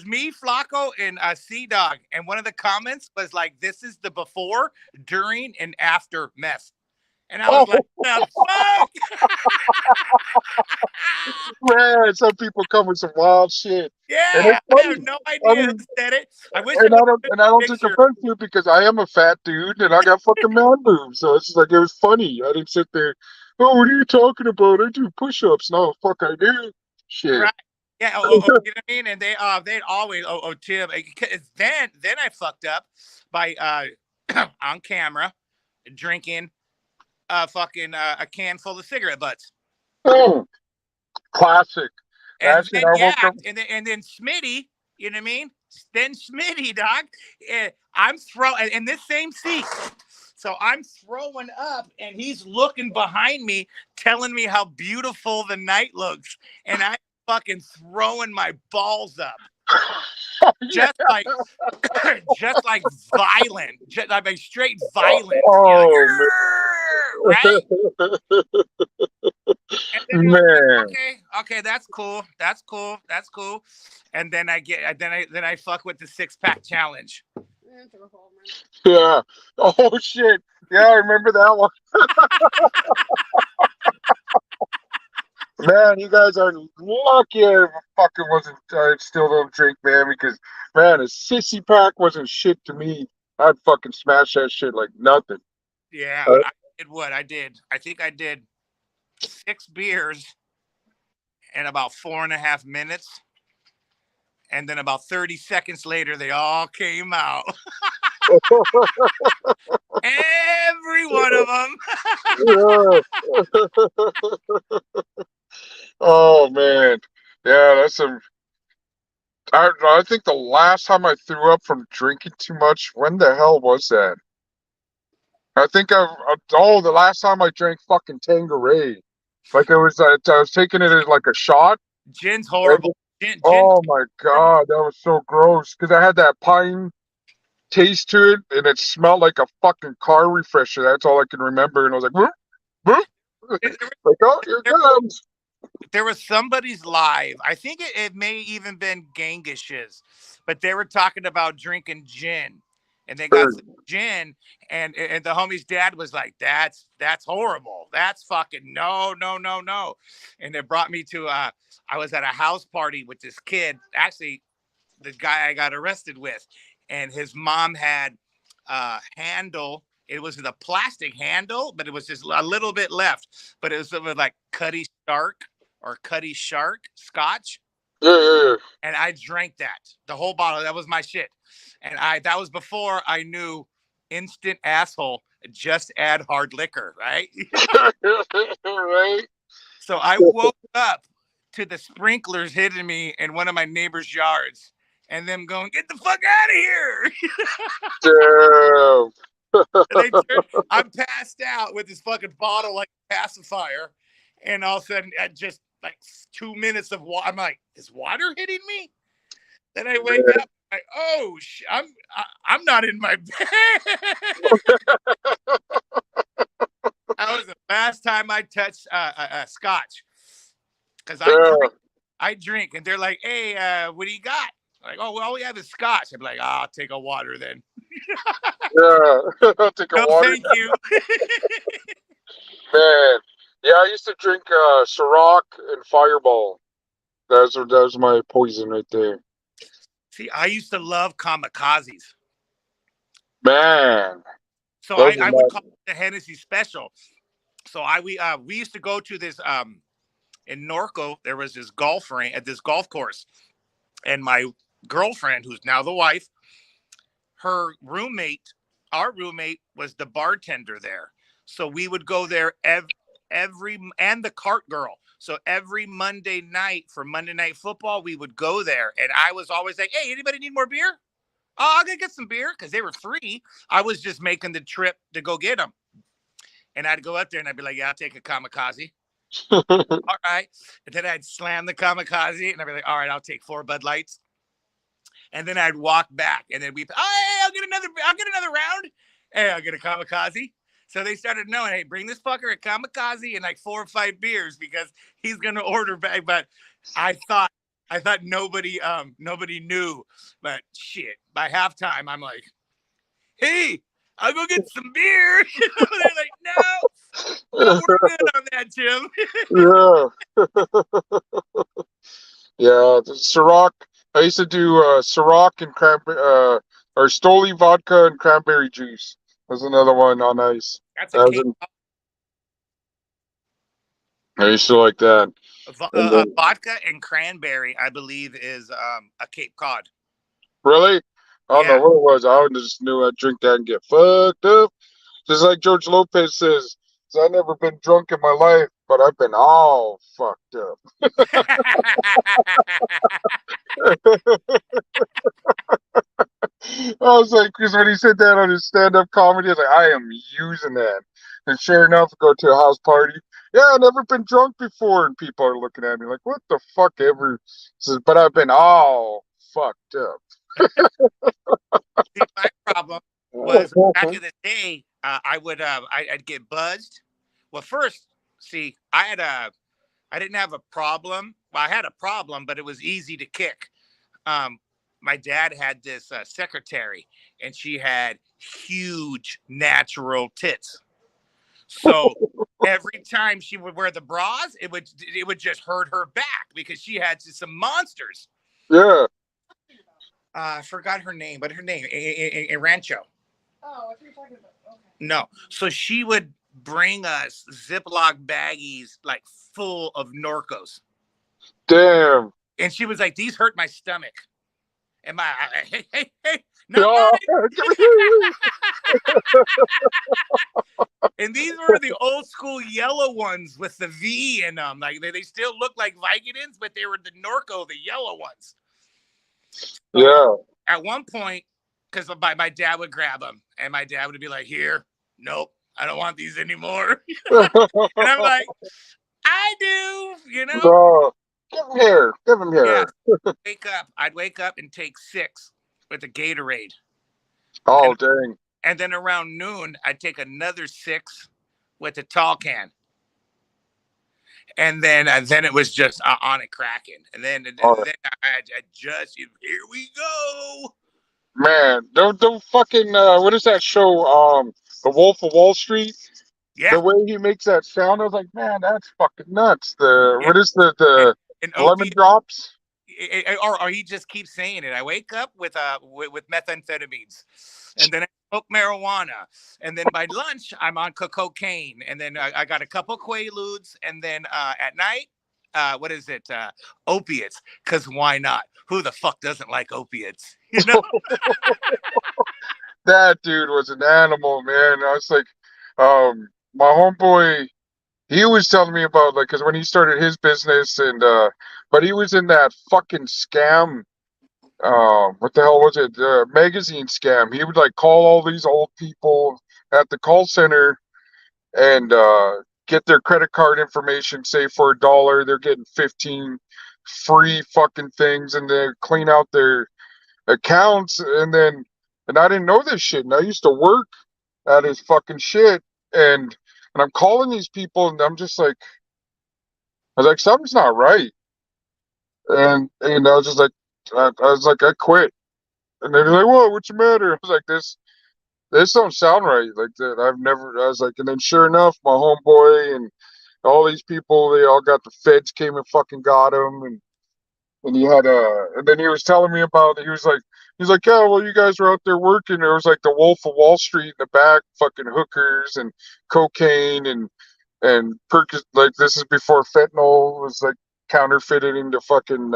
me, Flacco, and Sea Dog. And one of the comments was like, "This is the before, during, and after mess." And I was Oh like, "The fuck!" man, some people come with some wild shit, and Yeah, it's I have funny. no I idea who mean, said it. I wish it would have and I been don't a take picture. offense to it, because I am a fat dude and I got fucking man boobs. So it's just like, it was funny. I didn't sit there. Oh, what are you talking about? I do push-ups. No, fuck, I do. Shit. Right. Yeah. You know what I mean? And they'd always, Tim. Then I fucked up by on camera drinking a can full of cigarette butts. Oh, classic. And That's it. then I woke up. yacked, and then Smitty You know what I mean? Then Smitty, dog. I'm throwing in this same seat. So I'm throwing up, and he's looking behind me, telling me how beautiful the night looks, and I fucking throwing my balls up, just like, just like violent, just like straight violent. You know, like, Oh right? And then I'm man. like, okay, that's cool, that's cool. And then I fuck with the 6-pack challenge. Yeah. Oh shit. Yeah, I remember that one. Man, you guys are lucky I fucking wasn't. I still don't drink, man, because man, a sissy pack wasn't shit to me. I'd fucking smash that shit like nothing. Yeah, Uh, I did what I did. I think I did 6 beers in about 4.5 minutes. And then about 30 seconds later, they all came out. Every one of them. yeah. Oh man. Yeah, that's some. I think the last time I threw up from drinking too much. When the hell was that? I think the last time I drank fucking Tanqueray, like it was, I was taking it as like a shot. Gin's horrible. Gin Oh my horrible. god, that was so gross because I had that pine taste to it, and it smelled like a fucking car refresher. That's all I can remember, and I was like, whoop, whoop. Like, oh, here it comes. There was somebody's live. I think it may even been Gangish's, but they were talking about drinking gin, and they got some gin, and the homie's dad was like, "That's horrible. That's fucking no, no, no, no." And it brought me to I was at a house party with this kid, actually the guy I got arrested with, and his mom had a handle. It was the plastic handle, but it was just a little bit left. But it was like Cuddy Shark or Cuddy Shark Scotch. Yeah. And I drank that, the whole bottle. That was my shit. And that was before I knew instant asshole, just add hard liquor, right? Right? So I woke up to the sprinklers hitting me in one of my neighbor's yards and them going, "Get the fuck out of here." Damn. I'm passed out with this fucking bottle like a pacifier. And all of a sudden, at just like 2 minutes of water, I'm like, is water hitting me? Then I wake up, like, oh, I'm not in my bed. That was the last time I touched scotch. Because I drink, and they're like, "Hey, what do you got?" I'm like, "Oh, well, all we have is scotch." I'm like, "I'll take a water then." Yeah. I'll take a No, water. thank you. Man. Yeah, I used to drink Ciroc and Fireball. That was my poison right there. See, I used to love kamikazes. Man. So Those are I would not. call it the Hennessy special. So we used to go to this in Norco. There was this golf range at this golf course, and my girlfriend, who's now the wife, her roommate, our roommate, was the bartender there. So we would go there every and the cart girl. So every Monday night for Monday Night Football, we would go there, and I was always like, "Hey, anybody need more beer? Oh, I'm gonna get some beer," because they were free. I was just making the trip to go get them. And I'd go up there and I'd be like, "Yeah, I'll take a kamikaze." All right. And then I'd slam the kamikaze and I'd be like, "All right, I'll take 4 Bud Lights." And then I'd walk back and then hey, I'll get another round. Hey, I'll get a kamikaze. So they started knowing, hey, bring this fucker a kamikaze and like 4 or 5 beers because he's gonna order back. But I thought nobody knew. But shit, by halftime, I'm like, "Hey, I'll go get some beer." They're like, no, we're good on that, Jim. Yeah. Yeah, the Ciroc. I used to do Ciroc and cranberry, or Stoli vodka and cranberry juice. That's another one on ice. That's a That was Cape I used to like that. And then, vodka and cranberry, I believe, is a Cape Cod. really, I don't know Yeah. what it was. I just knew I'd drink that and get fucked up. Just like George Lopez says, "'Cause I've never been drunk in my life. but I've been all fucked up. I was like, because when he said that on his stand-up comedy, I was like, I am using that. And sure enough, go to a house party. Yeah, I've never been drunk before, and people are looking at me like, "What the fuck ever?" Says, but I've been all fucked up. See, my problem was back in the day, I'd get buzzed. Well, first, see, I didn't have a problem. Well, I had a problem, but it was easy to kick. Um, my dad had this secretary, and she had huge natural tits. So every time she would wear the bras, it would just hurt her back because she had just some monsters. Yeah. I forgot her name, but her name in Rancho. Oh, what are you talking about? Okay. No, so she would bring us Ziploc baggies like full of Norcos, Damn. and she was like, "These hurt my stomach." And hey, not Yeah. mine. And these were the old school yellow ones with the V in them. Like they still look like Vicodins, but they were the Norco, the yellow ones. So Yeah. at one point, because my dad would grab them, and my dad would be like, "Here, nope, I don't want these anymore." And I'm like, "I do," you know? No. Give him here. Give him here. Yeah. I'd wake up and take 6 with a Gatorade. Oh, dang. And then around noon, I'd take another 6 with a tall can. And then it was just on it cracking. And then I just, here we go. Man, don't fucking what is that show? The Wolf of Wall Street. Yeah. The way he makes that sound, I was like, man, that's fucking nuts. The Yeah. what is the and lemon drops? Or he just keeps saying it. I wake up with methamphetamines, and then I smoke marijuana, and then by lunch I'm on cocaine, and then I got a couple Quaaludes, and then at night, what is it? Opiates, because why not? Who the fuck doesn't like opiates? You know? That dude was an animal, man. I was like, my homeboy, he was telling me about like, cause when he started his business and but he was in that fucking scam. What the hell was it? Magazine scam. He would like call all these old people at the call center and get their credit card information. Say for $1, they're getting 15 free fucking things, and they clean out their accounts. And I didn't know this shit. And I used to work at his fucking shit, and I'm calling these people, and I'm just like, I was like, something's not right. And I was just like, I was like, I quit. And they're like, whoa, what's the matter? I was like, this don't sound right. Like that, I was like, and then sure enough, my homeboy and all these people, they all got the feds came and fucking got him, and he had and then he was telling me about, he's like, yeah, well, you guys were out there working. There was like the Wolf of Wall Street in the back, fucking hookers and cocaine and like this is before fentanyl was like counterfeited into fucking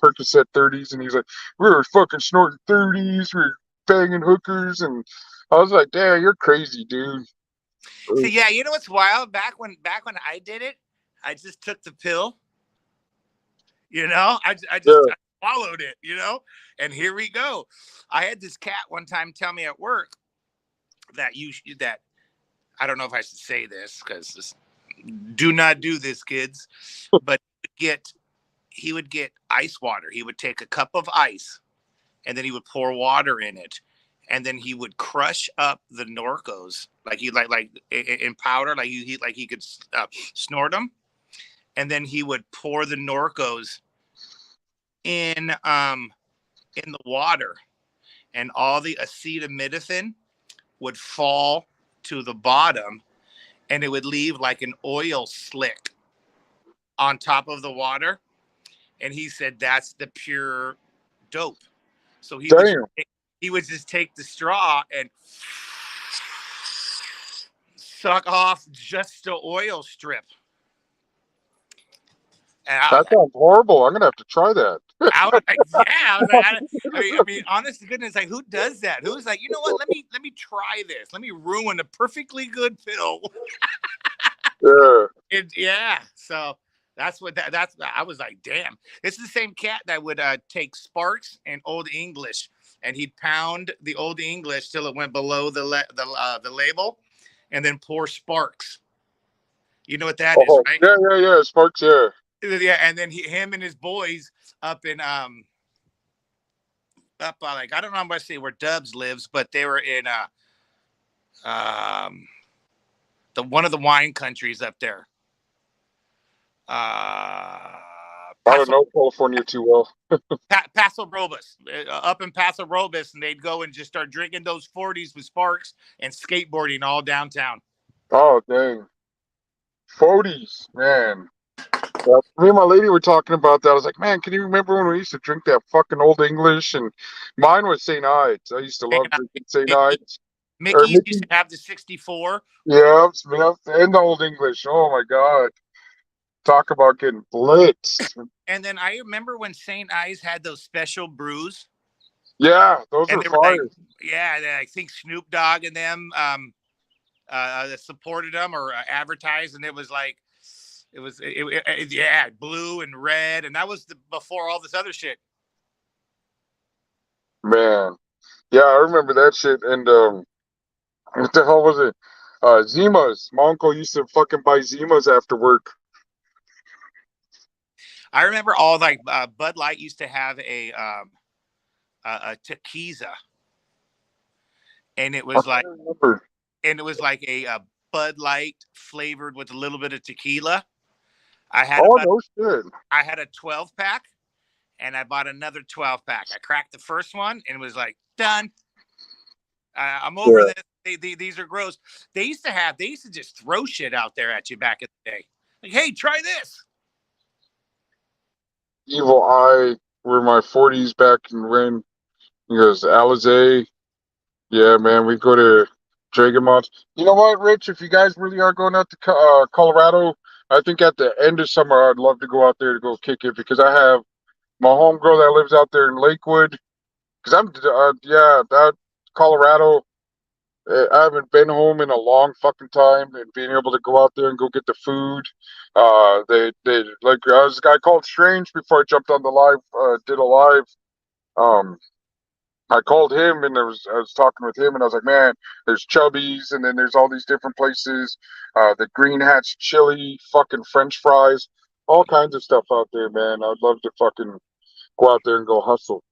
Percocet 30s, and he's like, we were fucking snorting 30s, we were banging hookers, and I was like, damn, you're crazy, dude. So yeah, you know what's wild? Back when I did it, I just took the pill. You know, I followed it. You know, and here we go. I had this cat one time tell me at work that I don't know if I should say this because do not do this, kids. But he would get ice water. He would take a cup of ice, and then he would pour water in it, and then he would crush up the Norcos like he like in powder, like he could snort them, and then he would pour the Norcos in the water, and all the acetaminophen would fall to the bottom, and it would leave like an oil slick on top of the water. And he said that's the pure dope. So he would just take the straw and suck off just the oil strip. That sounds horrible. I'm gonna have to try that. I was like, I mean, honest to goodness, like, who does that? Who's like, you know what? Let me try this. Let me ruin a perfectly good pill. Yeah. Yeah. So that's what that's. I was like, damn. This is the same cat that would take Sparks and Old English, and he'd pound the Old English till it went below the label, and then pour Sparks. You know what that is, Oh, right? yeah, yeah, yeah. Sparks, yeah. Yeah, and then him and his boys up in up like I don't know how much say where Dubs lives, but they were in um the one of the wine countries up there. Uh, I don't Paso know California too well. Paso Robles, up in Paso Robles, and they'd go and just start drinking those 40s with Sparks and skateboarding all downtown. Oh, dang. 40s, man. Yeah, me and my lady were talking about that. I was like, man, can you remember when we used to drink that fucking Old English? And mine was St. Ides. I used to And love drinking St. Ides. Or Mickey's used Mickey. to have the 64. Yeah, and the Old English. Oh my God. Talk about getting blitzed. And then I remember when St. Ives had those special brews, Yeah, those and were they were like, fire. yeah, I think Snoop Dogg and them supported them or advertised, and it was like, yeah, blue and red, and that was before all this other shit. Man. Yeah, I remember that shit. And what the hell was it? Zimas. My uncle used to fucking buy Zimas after work. I remember all like Bud Light used to have a tequila, and it I was like, can't remember. a Bud Light flavored with a little bit of tequila. I had Oh, about no shit. I had a 12 pack, and I bought another 12 pack. I cracked the first one and was like, done. I'm over Yeah. this. These are gross. They used to just throw shit out there at you back in the day. Like, hey, try this. Evil Eye were my 40s back in when. He goes, Alizé. Yeah, man, we go to Dragamont. You know what, Rich? If you guys really are going out to Colorado, I think at the end of summer, I'd love to go out there to go kick it because I have my homegirl that lives out there in Lakewood. Because yeah, that Colorado, I haven't been home in a long fucking time, and being able to go out there and go get the food. They like I was a guy called Strange before I jumped on the live, did a live. Um, I called him and I was talking with him and I was like, man, there's Chubby's and then there's all these different places, the Green Hats chili, fucking French fries, all kinds of stuff out there, man. I'd love to fucking go out there and go hustle.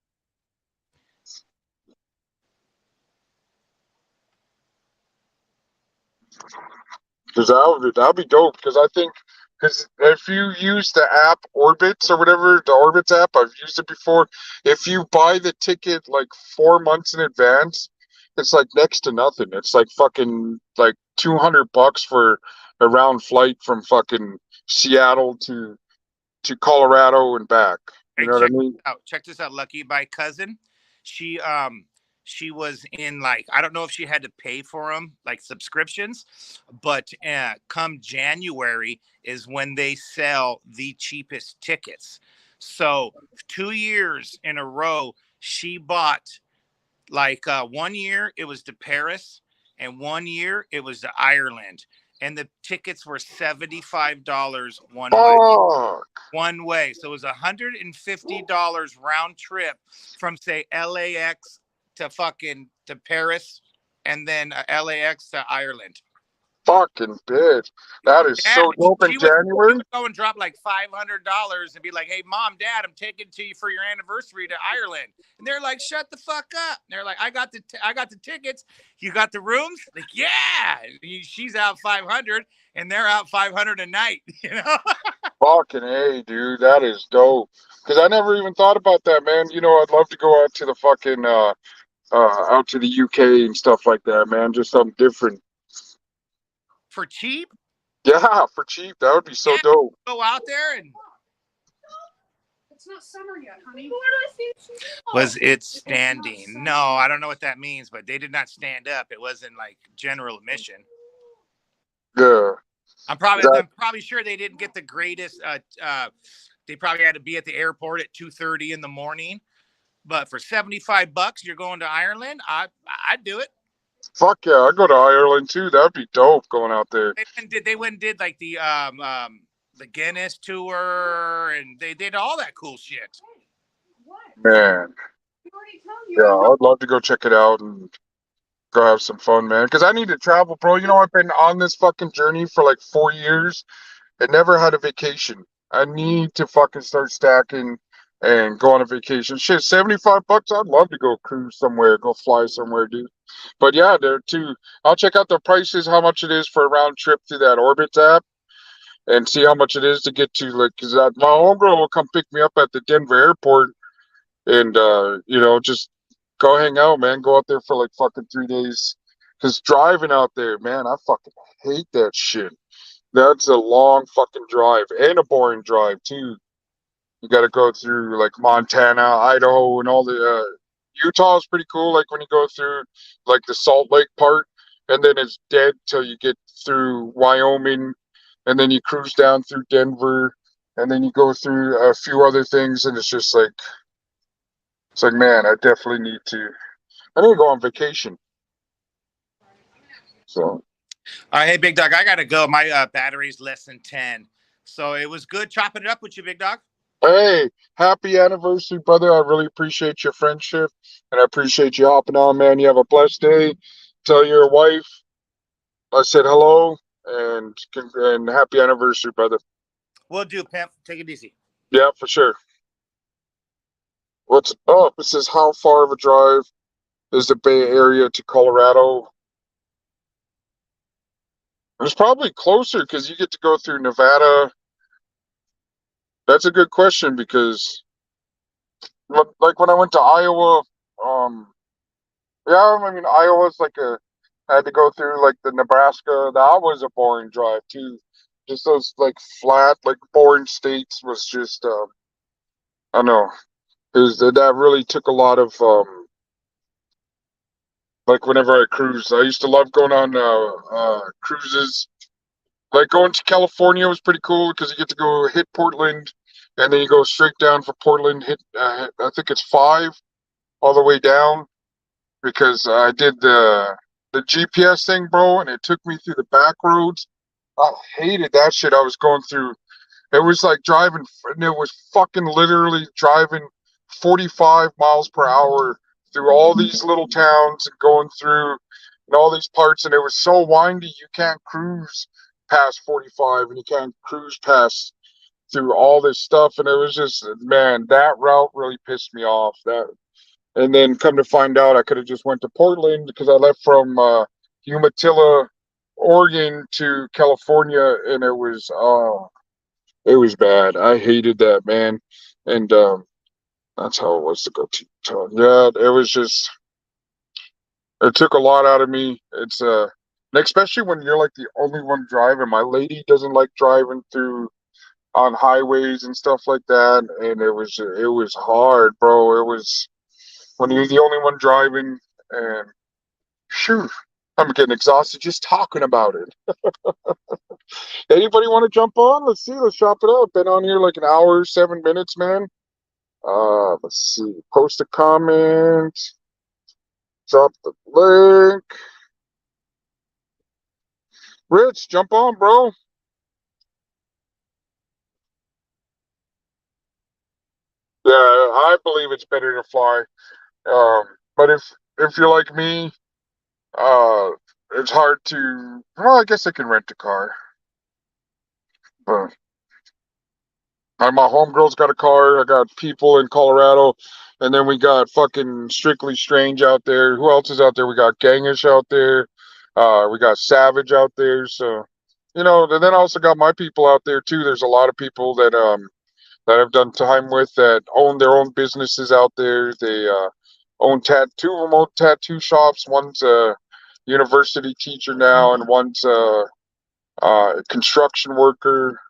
Because that'd be dope. Because I think, because if you use the app Orbitz or whatever, the Orbitz app, I've used it before. If you buy the ticket like 4 months in advance, it's like next to nothing. It's like fucking like $200 for a round flight from fucking Seattle to Colorado and back. You Hey, know what I mean? check this out, Lucky. My cousin, she she was in like I don't know if she had to pay for them like subscriptions, but come January is when they sell the cheapest tickets. So 2 years in a row, she bought like 1 year it was to Paris, and 1 year it was to Ireland, and the tickets were $75 one way. Fuck. One way. So it was $150 round trip from say LAX to to Paris, and then LAX to Ireland. Fucking bitch. That is Yeah, so dope in she January. would go and drop like $500 and be like, "Hey, mom, dad, I'm taking to you for your anniversary to Ireland." And they're like, "Shut the fuck up." And they're like, I got the tickets. You got the rooms?" Like, yeah. She's out 500, and they're out 500 a night. You know. Fucking A, dude, that is dope. Because I never even thought about that, man. You know, I'd love to go out to the fucking out to the UK and stuff like that, man. Just something different. For cheap. Yeah, for cheap, that would be so Yeah, dope. go out there and It's not summer yet, honey. was it standing? No, I don't know what that means, but they did not stand up. It wasn't like general admission. Yeah, I'm that probably sure they didn't get the greatest. They probably had to be at the airport at 2:30 in the morning. But for $75, you're going to Ireland. I'd do it. Fuck yeah, I'd go to Ireland too. That'd be dope going out there. They went and did like the Guinness tour, and they did all that cool shit. What? Man, You already told you. yeah, I'd love to go check it out and go have some fun, man. Because I need to travel, bro. You know, I've been on this fucking journey for like 4 years and never had a vacation. I need to fucking start stacking and go on a vacation. Shit, $75. I'd love to go cruise somewhere, go fly somewhere, dude. But yeah, there too. I'll check out the prices, how much it is for a round trip through that Orbit app, and see how much it is to get to. Like, cause my homegirl will come pick me up at the Denver airport, and you know, just go hang out, man. Go out there for like fucking 3 days. Cause driving out there, man, I fucking hate that shit. That's a long fucking drive and a boring drive too. You got to go through like Montana, Idaho, and all the Utah is pretty cool. Like when you go through like the Salt Lake part, and then it's dead till you get through Wyoming, and then you cruise down through Denver, and then you go through a few other things, and it's just like it's like man, I definitely need to. I need to go on vacation. So Hey, Big Dog, I gotta go. My battery's less than 10. So it was good chopping it up with you, Big Dog. hey, happy anniversary, brother. I really appreciate your friendship, and I appreciate you hopping on, man. You have a blessed day. Tell your wife I said hello and happy anniversary, brother. We'll do, pimp. Take it easy. Yeah, for sure. What's up? It says how far of a drive is the Bay Area to Colorado? It's probably closer because you get to go through Nevada. That's a good question because, like when I went to Iowa, um, yeah, I mean Iowa's like I had to go through like the Nebraska. That was a boring drive too. Just those like flat, like boring states was just, I don't know. That really took a lot of like whenever I cruise. I used to love going on cruises. Like going to California was pretty cool because you get to go hit Portland, and then you go straight down for Portland. Hit I think it's 5 all the way down because I did the GPS thing, bro, and it took me through the back roads. I hated that shit. I was going through. It was like driving, and it was fucking literally driving 45 miles per hour through all these little towns and going through and all these parts, and it was so windy you can't cruise past 45, and you can't cruise past through all this stuff, and it was just man, that route really pissed me off. That, and then come to find out, I could have just went to Portland because I left from Umatilla, Oregon to California, and it was bad. I hated that, man. And that's how it was to go to Utah. Yeah, it was just it took a lot out of me. It's and especially when you're like the only one driving. My lady doesn't like driving through on highways and stuff like that, and it was hard, bro. It was when you're the only one driving, and phew, I'm getting exhausted just talking about it. Anybody want to jump on? Let's see. Let's chop it up. Been on here like an hour, 7 minutes, man. Let's see. Post a comment. Drop the link. Rich, jump on, bro. Yeah, I believe it's better to fly. Um, but if you're like me, uh, it's hard to. Well, I guess I can rent a car. But my homegirl's got a car. I got people in Colorado, and then we got fucking Strictly Strange out there. Who else is out there? We got Gangish out there. We got Savage out there. So, you know, and then I also got my people out there too. There's a lot of people that I've done time with that own their own businesses out there. They own two of them own tattoo shops. One's a university teacher now, and one's a construction worker.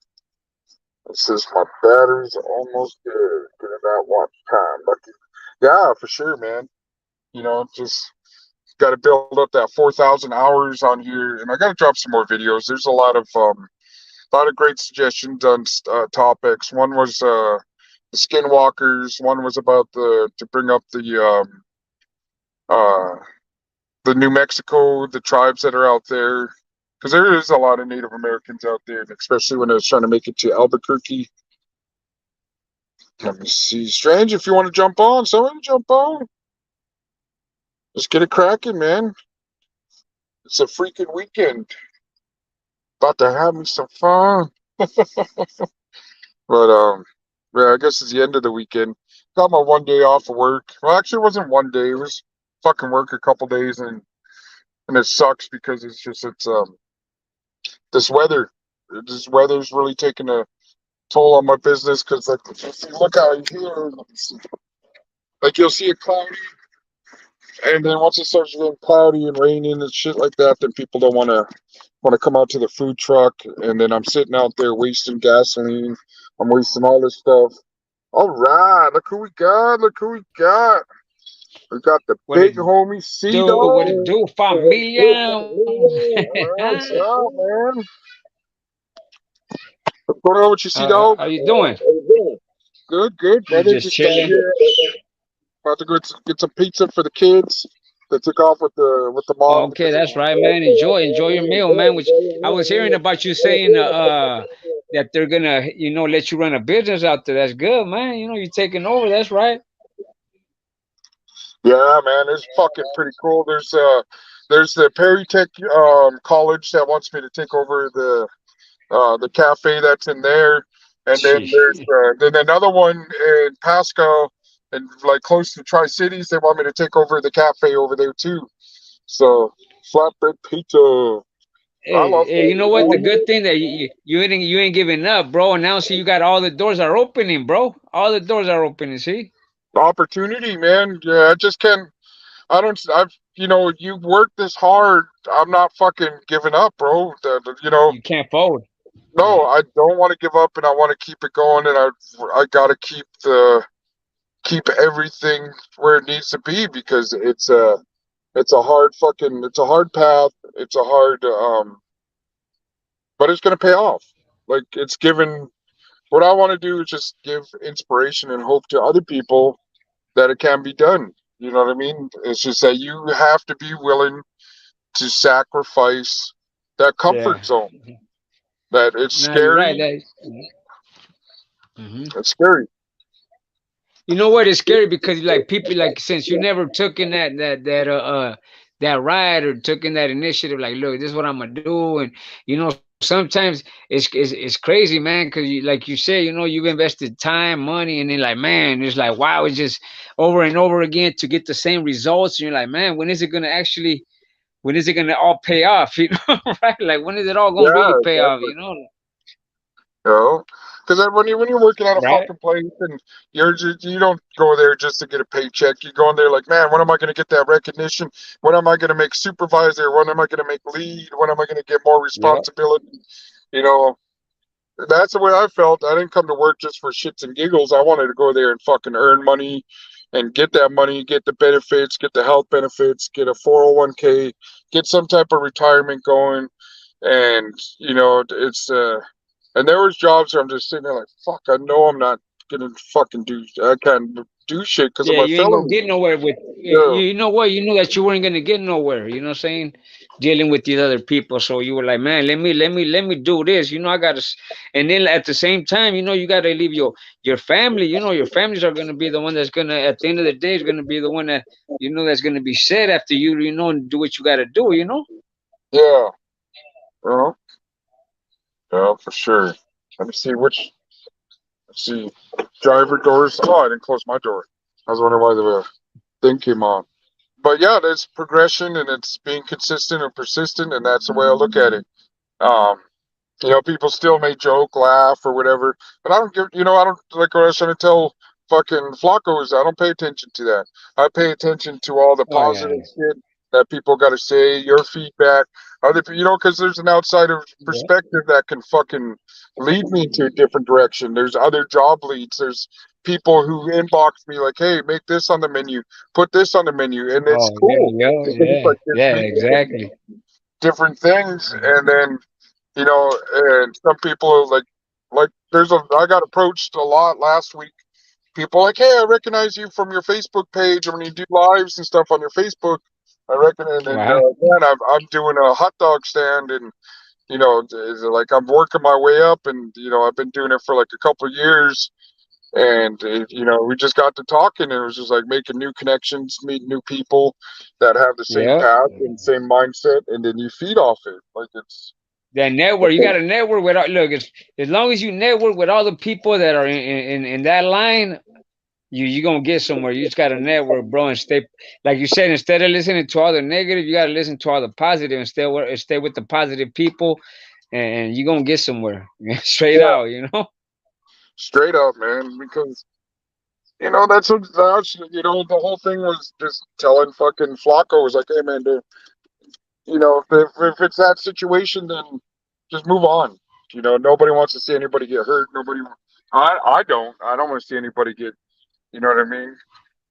It says my battery's almost dead. Get it out, watch time. But yeah, for sure, man. You know, just got to build up that 4,000 hours on here, and I got to drop some more videos. There's a lot of great suggestions on topics. One was the skinwalkers. One was about the to bring up the the New Mexico, the tribes that are out there, because there is a lot of Native Americans out there, and especially when I was trying to make it to Albuquerque. Let me see, Strange. If you want to jump on, somebody jump on. Let's get it cracking, man. It's a freaking weekend. About to have me some fun. But yeah, I guess it's the end of the weekend. Got my 1 day off of work. Well, actually, it wasn't 1 day. It was fucking work a couple days, and it sucks because it's this weather. This weather's really taking a toll on my business because like if you look out here, let me see. Like you'll see it cloudy, and then once it starts getting cloudy and raining and shit like that, then people don't want to come out to the food truck, and then I'm sitting out there wasting gasoline. I'm wasting all this stuff. All right, look who we got. Look who we got. We got the What big it homie C do? What Dog. it do, familia? What's up, man? What's going on with you, C Dog? How you doing? Good, good, You brother. just Just out chilling? here, about to go get some pizza for the kids. They took off with the mom Okay, because that's right, man. Enjoy your meal, man. Which I was hearing about you saying that they're gonna, let you run a business out there. That's good, man. You're taking over. That's right. yeah, man, it's fucking pretty cool. There's the Perry Tech college that wants me to take over the cafe that's in there, and then there's Gee. then another one in Pasco, and like close to Tri Cities. They want me to take over the cafe over there too. So flatbread pizza. I love Hey, you know what? The that. good thing that you ain't giving up, bro. And now see, you got all the doors are opening, bro. All the doors are opening. See, Opportunity, man. Yeah, I just can't. I don't. I've you work this hard. I'm not fucking giving up, bro. you can't fold. No, Yeah, I don't want to give up, and I want to keep it going, and I gotta keep everything where it needs to be because it's a hard path. It's a hard but it's gonna pay off. Like it's given. What I want to do is just give inspiration and hope to other people that it can be done. You know what I mean? It's just that you have to be willing to sacrifice that yeah. comfort zone. That it's No, you're right. scary. Hmm. It's scary. You know what? It's scary because like people like since you never took in that ride or took in that initiative, like look, this is what I'm gonna do, and sometimes it's crazy, man, because like you say, you've invested time, money, and then like man, it's like wow, it's just over and over again to get the same results, and you're like, man, when is it gonna all pay off? Right? Like when is it all gonna really Yeah, pay off? exactly. You know, because when you're working at a Right? fucking place and you don't go there just to get a paycheck. You go in there like, man, when am I going to get that recognition? When am I going to make supervisor? When am I going to make lead? When am I going to get more Yep. responsibility? You know, that's the way I felt. I didn't come to work just for shits and giggles. I wanted to go there and fucking earn money and get that money, get the benefits, get the health benefits, get a 401k, get some type of retirement going. And, and there was jobs where I'm just sitting there like, fuck, I know I'm not gonna I can't do shit because of Yeah, my you ain't gonna felony. get nowhere with Yeah, you know what? You know that you weren't gonna get nowhere, you know what I'm saying? Dealing with these other people. So you were like, man, let me do this. I gotta and then at the same time, you gotta leave your family, your families are gonna be the one that's gonna at the end of the day is gonna be the one that that's gonna be sad after and do what you gotta do. yeah, uh, yeah, for sure. Let me see let's see, driver doors. Oh, I didn't close my door. I was wondering why the thing came on. But yeah, there's progression and it's being consistent and persistent, and that's the way I look at it. Um, people still may joke, laugh, or whatever, but I don't give. I don't like what I was trying to tell fucking Flacco is. I don't pay attention to that. I pay attention to all the Oh yeah. positive shit that people got to say, your feedback, because there's an outsider Yeah. perspective that can fucking lead me into a different direction. There's other job leads. There's people who inbox me like, hey, make this on the menu, put this on the menu, and it's Oh yeah, cool yeah, because it's yeah, like there's yeah, many exactly. different things, and then and some people are like I got approached a lot last week. People like, hey, I recognize you from your Facebook page, and when you do lives and stuff on your Facebook. I reckon, and Wow. man, I'm doing a hot dog stand, and like I'm working my way up, and I've been doing it for like a couple of years, and we just got to talking, and it was just like making new connections, meeting new people that have the same Yeah. path and same mindset, and then you feed off it. Like it's That network, you got to network with. Look, as long as you network with all the people that are in that line, you gonna get somewhere. You just got to network, bro, and stay. Like you said, instead of listening to all the negative, you got to listen to all the positive, and stay with the positive people, and you gonna get somewhere. Straight yeah, out, you know. straight up, man. Because that's the whole thing was just telling fucking Flacco was like, hey man, dude, if it's that situation, then just move on. Nobody wants to see anybody get hurt. Nobody. I don't want to see anybody get. You know what I mean?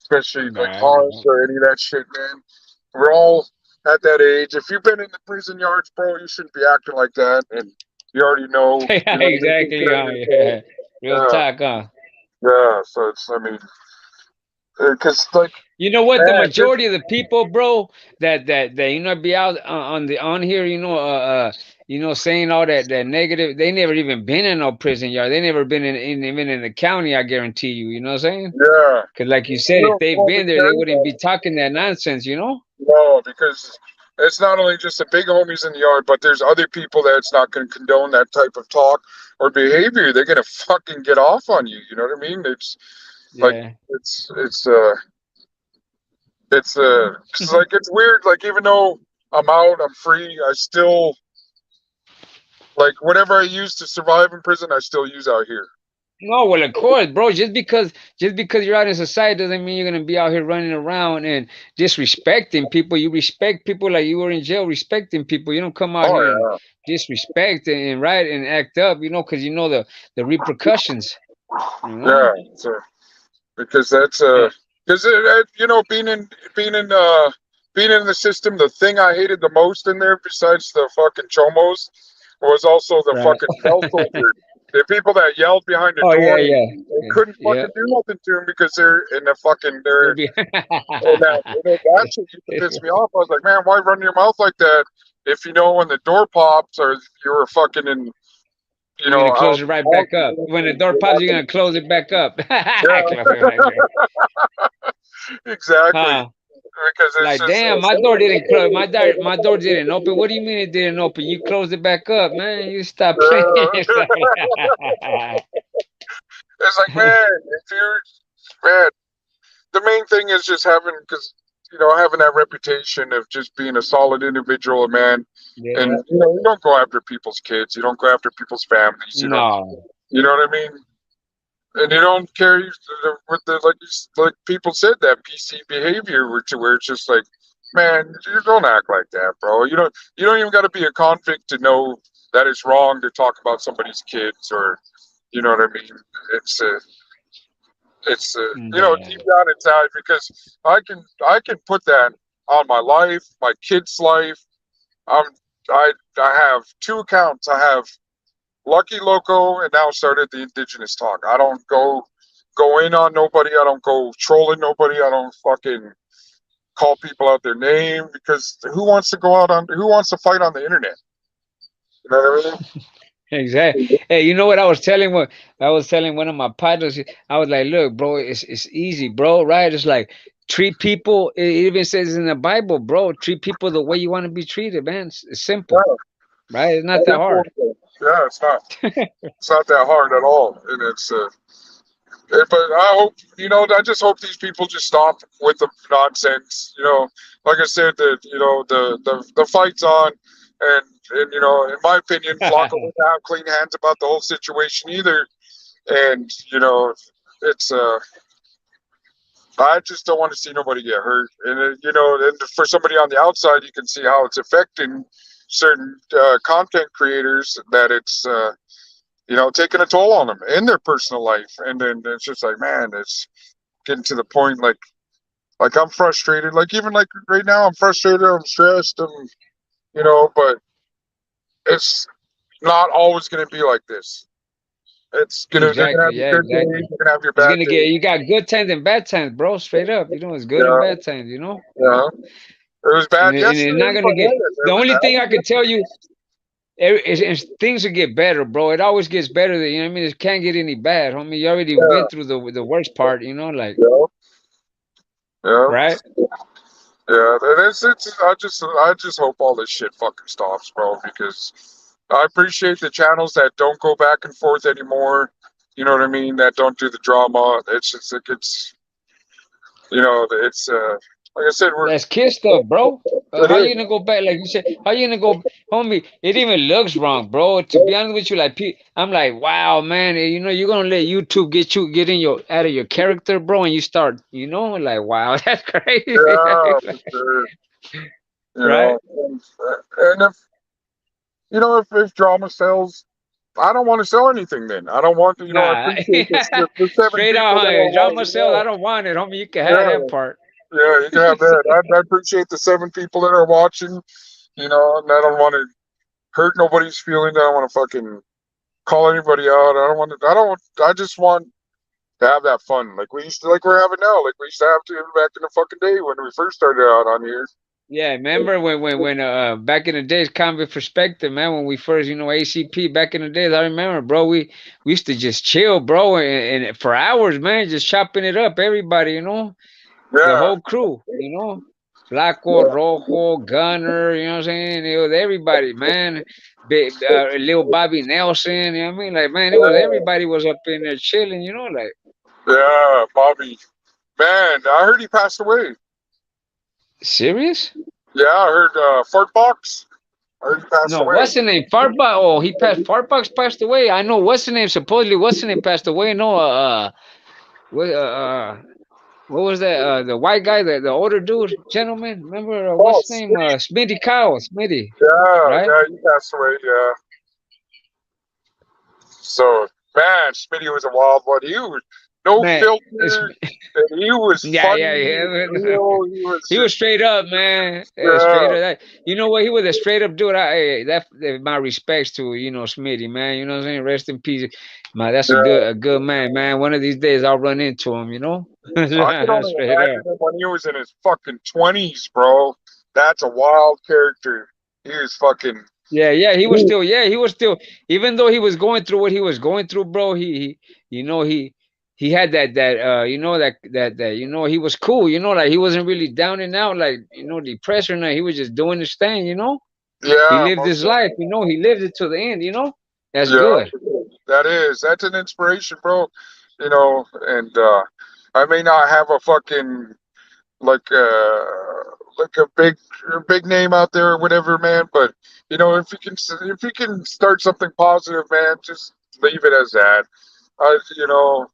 Especially like Right. harmed or any of that shit, man. We're all at that age. If you've been in the prison yards, bro, you shouldn't be acting like that, and you already know. Yeah, You know what I exactly. mean? Yeah. Real Yeah, talk, huh? yeah. So it's, I mean, because like, You know what? The man, just majority of the people, bro, that be out on here, saying all that negative. They never even been in no prison yard. They never been even in the county. I guarantee you. You know what I'm saying? yeah. Because like you You said, if don't they've want to been there, they carry wouldn't that. be talking that nonsense. You know? No, because it's not only just the big homies in the yard, but there's other people that's not going to condone that type of talk or behavior. They're going to fucking get off on you. You know what I mean? It's like Yeah. it's 'cause, like it's weird. Like even though I'm out, I'm free. I still like whatever I used to survive in prison. I still use out here. No, well, of course, bro. Just because you're out in society doesn't mean you're gonna be out here running around and disrespecting people. You respect people like you were in jail, respecting people. You don't come out here and Oh disrespect and right and act up, because you know the repercussions. You yeah, know. yeah. So because that's Eh, because being in the system, the thing I hated the most in there, besides the fucking chomos, was also the right. fucking yell soldiers. The people that yelled behind the Oh yeah, door and yeah, couldn't yeah. fucking do nothing to them because they're in the fucking They'll they're be. and that shit used to piss me off. I was like, man, why run your mouth like that if you know when the door pops or you were fucking in You're gonna out close it right back up. When the door pops, you're gonna close it back up. yeah exactly Huh? because it's Like, just damn, my door didn't close. My door didn't open. What do you mean it didn't open? You closed it back up, man. You stop playing. uh, It's like, it's like, man, if you're man, the main thing is just having because having that reputation of just being a solid individual, man, and yeah, you don't go after people's kids, you don't go after people's families, no, you know what I mean, and you don't carry with the like people said that PC behavior where it's just like, man, you don't act like that, bro. You don't even got to be a convict to know that it's wrong to talk about somebody's kids or you know what I mean. It's yeah, deep down inside because I can put that on my life, my kid's life. I'm I have two accounts. I have Lucky Loco and now started the Indigenous Talk. I don't go in on nobody. I don't go trolling nobody. I don't fucking call people out their name because who wants to fight on the internet? You know what exactly. I mean? Hey, you know what I was telling one of my partners? I was like, look, bro, it's easy, bro, right? It's like treat people. It even says in the Bible, bro, treat people the way you want to be treated, man. It's simple, Yeah, right? It's not that hard. yeah, it's not. It's not that hard at all, and it's. But I hope I just hope these people just stop with the nonsense. Like I said, that the fight's on, and in my opinion, Flacco doesn't have clean hands about the whole situation either. And it's I just don't want to see nobody get hurt. And and for somebody on the outside, you can see how it's affecting certain content creators that it's taking a toll on them in their personal life. And then it's just like, man, it's getting to the point like I'm frustrated. Like even like right now, I'm frustrated. I'm stressed. But it's not always going to be like this. They're gonna Exactly. have your Yeah, good days. exactly. You're gonna have your It's bad gonna get days. you got good times and bad times, bro. Straight up, it's good and Yeah, bad times. Yeah. yeah. It was bad and it's yesterday, not but gonna hey, get. it The was only bad. thing I could tell you is things will get better, bro. It always gets better. You know what I mean? It can't get any bad, homie. You already Yeah, went through the worst part, you know, like yeah, yeah, right. yeah. And it's. I just hope all this shit fucking stops, bro. Because I appreciate the channels that don't go back and forth anymore. You know what I mean? That don't do the drama. It's just like it's. It's like I said, we're. That's kid stuff, bro. It How you is. gonna go back? Like you said, how you gonna go, homie? It even looks wrong, bro. To be honest with you, like, I'm like, wow, man. You know, you're gonna let YouTube get in your out of your character, bro, and you start, you know, like, wow, that's crazy, Yeah, for sure. right? And if if drama sells, I don't want to sell anything. Then I don't want to. I Nah, appreciate this. The seven straight out, people that huh? are Drama watching. sales. I don't want it, homie. You can have Yeah, that part. yeah, you can have that. I appreciate the seven people that are watching. And I don't want to hurt nobody's feelings. I don't want to fucking call anybody out. I don't want to. I don't. I just want to have that fun, like we used to, like we're having now, like we used to have to back in the fucking day when we first started out on here. Yeah, remember when back in the days, convict perspective, man, when we first, you know, ACP back in the days, I remember, bro, we used to just chill, bro, and for hours, man, just chopping it up, everybody, you know, the Yeah, whole crew, you know, Flaco, yeah, Rojo, Gunner, you know what I'm saying? It was everybody, man. Little Bobby Nelson, you know what I mean? Like, man, it was yeah, everybody was up in there chilling, you know, like yeah. Bobby, man, I heard he passed away. serious? Yeah, I heard Fart Box. I heard he passed No, away. what's the name? Fartbox. Oh, he passed. Fartbox passed away. I know. What's the name? Supposedly, what's the name passed away? No, what, what was that? The white guy, the older dude, gentleman. Remember Oh, what's his name? Smitty. Smitty Kyle, Smitty, Yeah, right? yeah, he passed away. Yeah. So, man, Smitty was a wild one. He was no Man, it's filter, and he was yeah, funny, yeah, yeah. real. He was He was just, straight up, man. Straight yeah, up. You know what? He was a straight up dude. My respects to Smitty, man. You know what I'm saying? Rest in peace, man. That's yeah. a good man, man. One of these days I'll run into him. You know, I could only straight up. imagine him when he was in his fucking 20s, bro. That's a wild character. He was fucking. Yeah, yeah. He was still. Even though he was going through what he was going through, bro. You know, he had he was cool. You know, like he wasn't really down and out, like depressed or not. He was just doing his thing. You know. He Yeah, lived most his life, definitely. he lived it to the end, That's Yeah, good. that's an inspiration, bro. And I may not have a fucking like uh like a big name out there or whatever, man. But if you can start something positive, man, just leave it as that.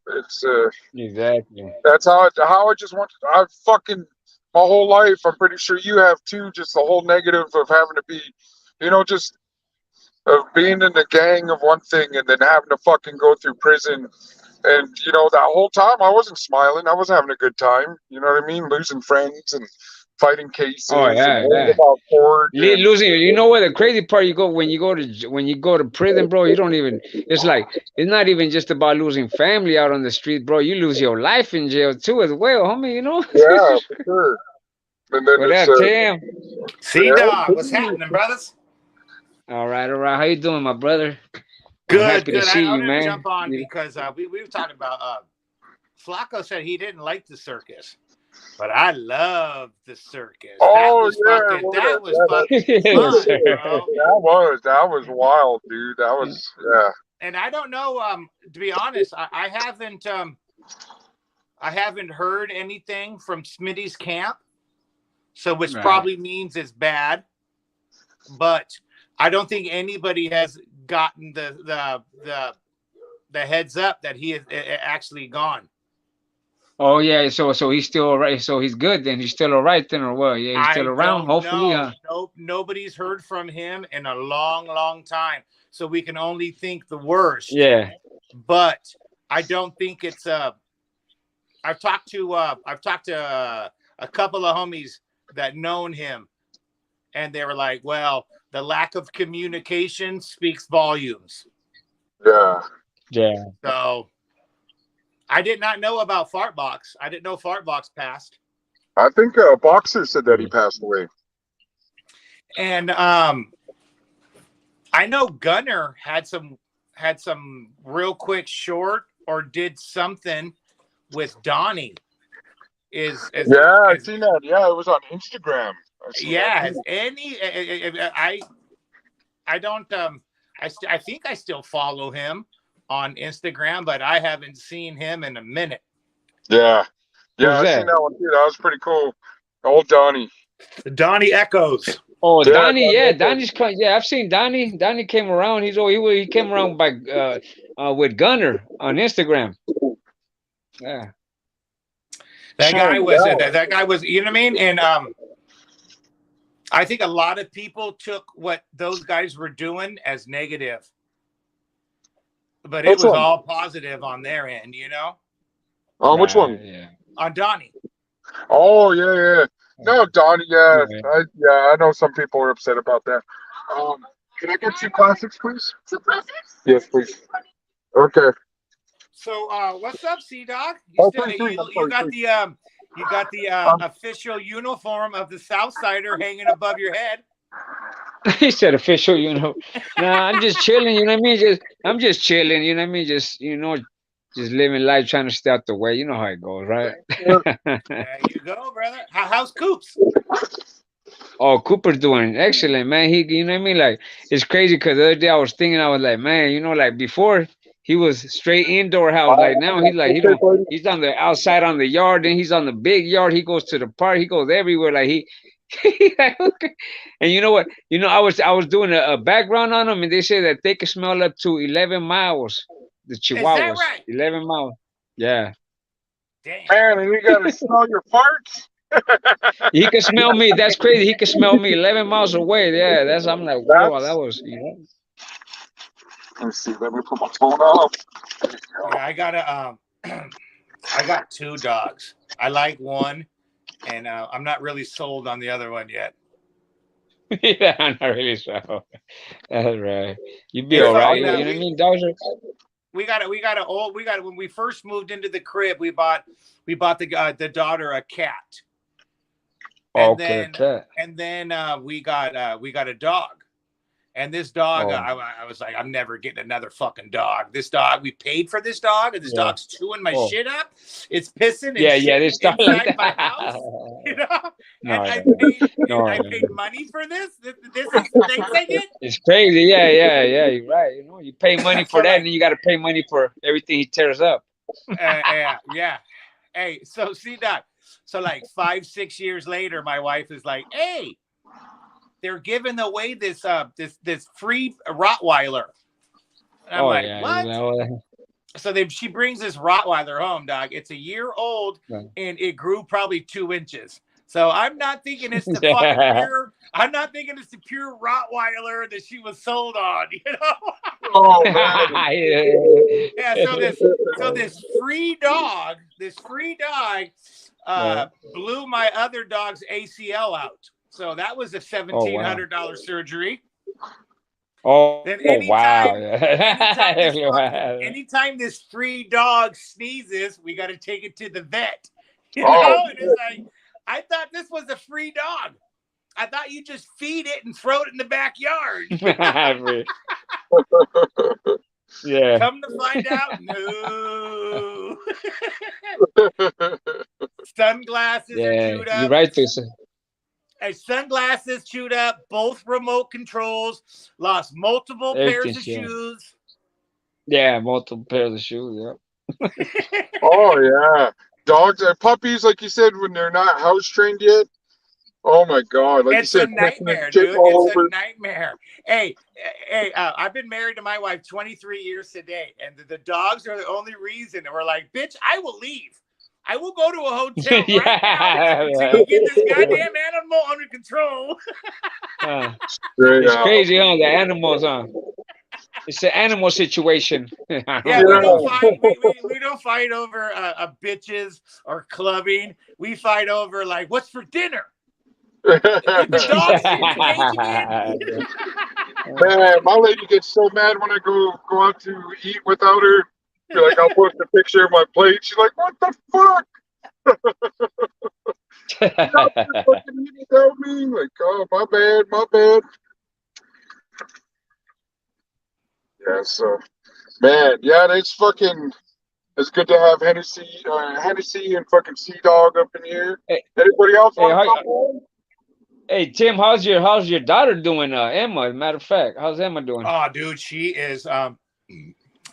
It's Exactly. that's how I just want. I fucking my whole life. I'm pretty sure you have too. Just the whole negative of having to be, just of being in the gang of one thing and then having to fucking go through prison. And that whole time I wasn't smiling. I wasn't having a good time. You know what I mean? Losing friends and fighting Oh cases and yeah, worrying yeah. about court and Losing, you know what the crazy part? When you go to prison, bro. You don't even. It's like it's not even just about losing family out on the street, bro. You lose your life in jail too, as well, homie. You know. yeah, for sure. And then What it's up, Tim? See, dog, what's happening, brothers? All right, all right. How you doing, my brother? I'm Good, happy to good. see I you, wanted to man. jump on because we were talking about Flacco said he didn't like the circus, but I love the circus. That oh was yeah, fucking. That was fucking Yes, fun, sir. bro. that was wild, dude. That was yeah. And I don't know. To be honest, I haven't heard anything from Smitty's camp, so which Right. probably means it's bad. But I don't think anybody has gotten the heads up that he is actually gone. Oh yeah, so he's still all right. So he's good then. He's still all right then, or what? Yeah, he's still I around. don't Hopefully, know. Nope, nobody's heard from him in a long, long time. So we can only think the worst. yeah. But I don't think it's I've talked to a couple of homies that known him, and they were like, "Well, the lack of communication speaks volumes." Yeah. Yeah. So I did not know about Fartbox. I didn't know Fartbox passed. I think a boxer said that he passed away. And I know Gunner had some real quick short or did something with Donnie. I've seen that. Yeah, it was on Instagram. Yeah, I don't I think I still follow him on Instagram, but I haven't seen him in a minute. Yeah, Who's I seen that one too. That was pretty cool. Old Donnie. Donnie Echoes. Oh, Yeah, Donnie, yeah, Donnie. Donnie's come. Yeah, I've seen Donnie. Donnie came around. He came around by with Gunner on Instagram. Yeah. That guy was Yeah. that guy was, you know what I mean? And I think a lot of people took what those guys were doing as negative, but it Which was one? all positive on their end, you know. Which one? Yeah. On Donnie. Oh yeah. No, Donnie. Yeah, Yeah. I know some people were upset about that. Can I get 2 classics, please? 2 classics? Yes, please. Okay. So what's up, C Dog? Oh, You, three. you got the official uniform of the Southsider hanging above your head. He said official, you know. Nah, I'm just chilling, you know what I mean? I'm just chilling, you know what I mean? Just just living life, trying to stay out the way. You know how it goes, right? There you go, brother. How's Coops? Oh, Cooper's doing excellent, man. You know what I mean? Like, it's crazy because the other day I was thinking, I was like, man, like before he was straight indoor house. Like now he's on the outside on the yard, then he's on the big yard. He goes to the park, he goes everywhere. Like and you know what? I was doing a background on them, and they say that they can smell up to 11 miles. The Chihuahuas, Is that right? 11 miles. Yeah. Damn. Man, and you gotta smell your farts. He can smell me. That's crazy. He can smell me 11 miles away. Yeah, I'm like, whoa, that was, Let me see. Let me put my phone off. Yeah, I got 2 dogs. I like one, and I'm not really sold on the other one yet. Yeah, I'm not really sure. That's right. You'd be It's all right. like, You know what I mean? Dogs are. We got when we first moved into the crib, we bought the daughter a cat. And then we got a dog. And this dog, I was like, I'm never getting another fucking dog. This dog, we paid for this dog, and this dog's chewing my shit up. It's pissing and shit this dog inside my house. You know? I paid money for this. This is thinking. It's crazy. Yeah. You're right. You pay money for that, and then you got to pay money for everything he tears up. Yeah. Hey, so see that. So like 5-6 years later, my wife is like, hey, they're giving away this free Rottweiler. And I'm what? So she brings this Rottweiler home, dog. It's a year old, and it grew probably 2 inches. So I'm not thinking it's the fucking pure. I'm not thinking it's the pure Rottweiler that she was sold on. You know? Oh man. Yeah. So this free dog, blew my other dog's ACL out. So that was a $1,700 surgery. Oh, then wow. Anytime this free dog sneezes, we got to take it to the vet. You know? And it's like, I thought this was a free dog. I thought you just feed it and throw it in the backyard. Yeah. Come to find out, no. Sunglasses are chewed up. You're right, Lisa. Sunglasses chewed up, both remote controls, lost multiple pairs of shoes. Yeah, multiple pairs of shoes, yeah. Oh, yeah. Dogs and puppies, like you said, when they're not house trained yet. Oh, my God. Like it's you said, a nightmare, dude. It's a nightmare. Hey, I've been married to my wife 23 years today, and the dogs are the only reason. And we're like, bitch, I will leave. I will go to a hotel right now until you get this goddamn animal under control. It's crazy, huh? The animals, huh? It's an animal situation. Yeah, we don't fight over bitches or clubbing. We fight over like, what's for dinner? The dog's in the cage again. Man, my lady gets so mad when I go out to eat without her. Like, I'll post a picture of my plate. She's like, what the fuck? Fucking eat without me. Like, oh, my bad. Yeah, so, man, yeah, it's fucking, it's good to have Hennessy and fucking Sea Dog up in here. Hey, Anybody else hey, want to come on? hey, Tim, how's your daughter doing? Emma, as a matter of fact, how's Emma doing? Oh, dude, she is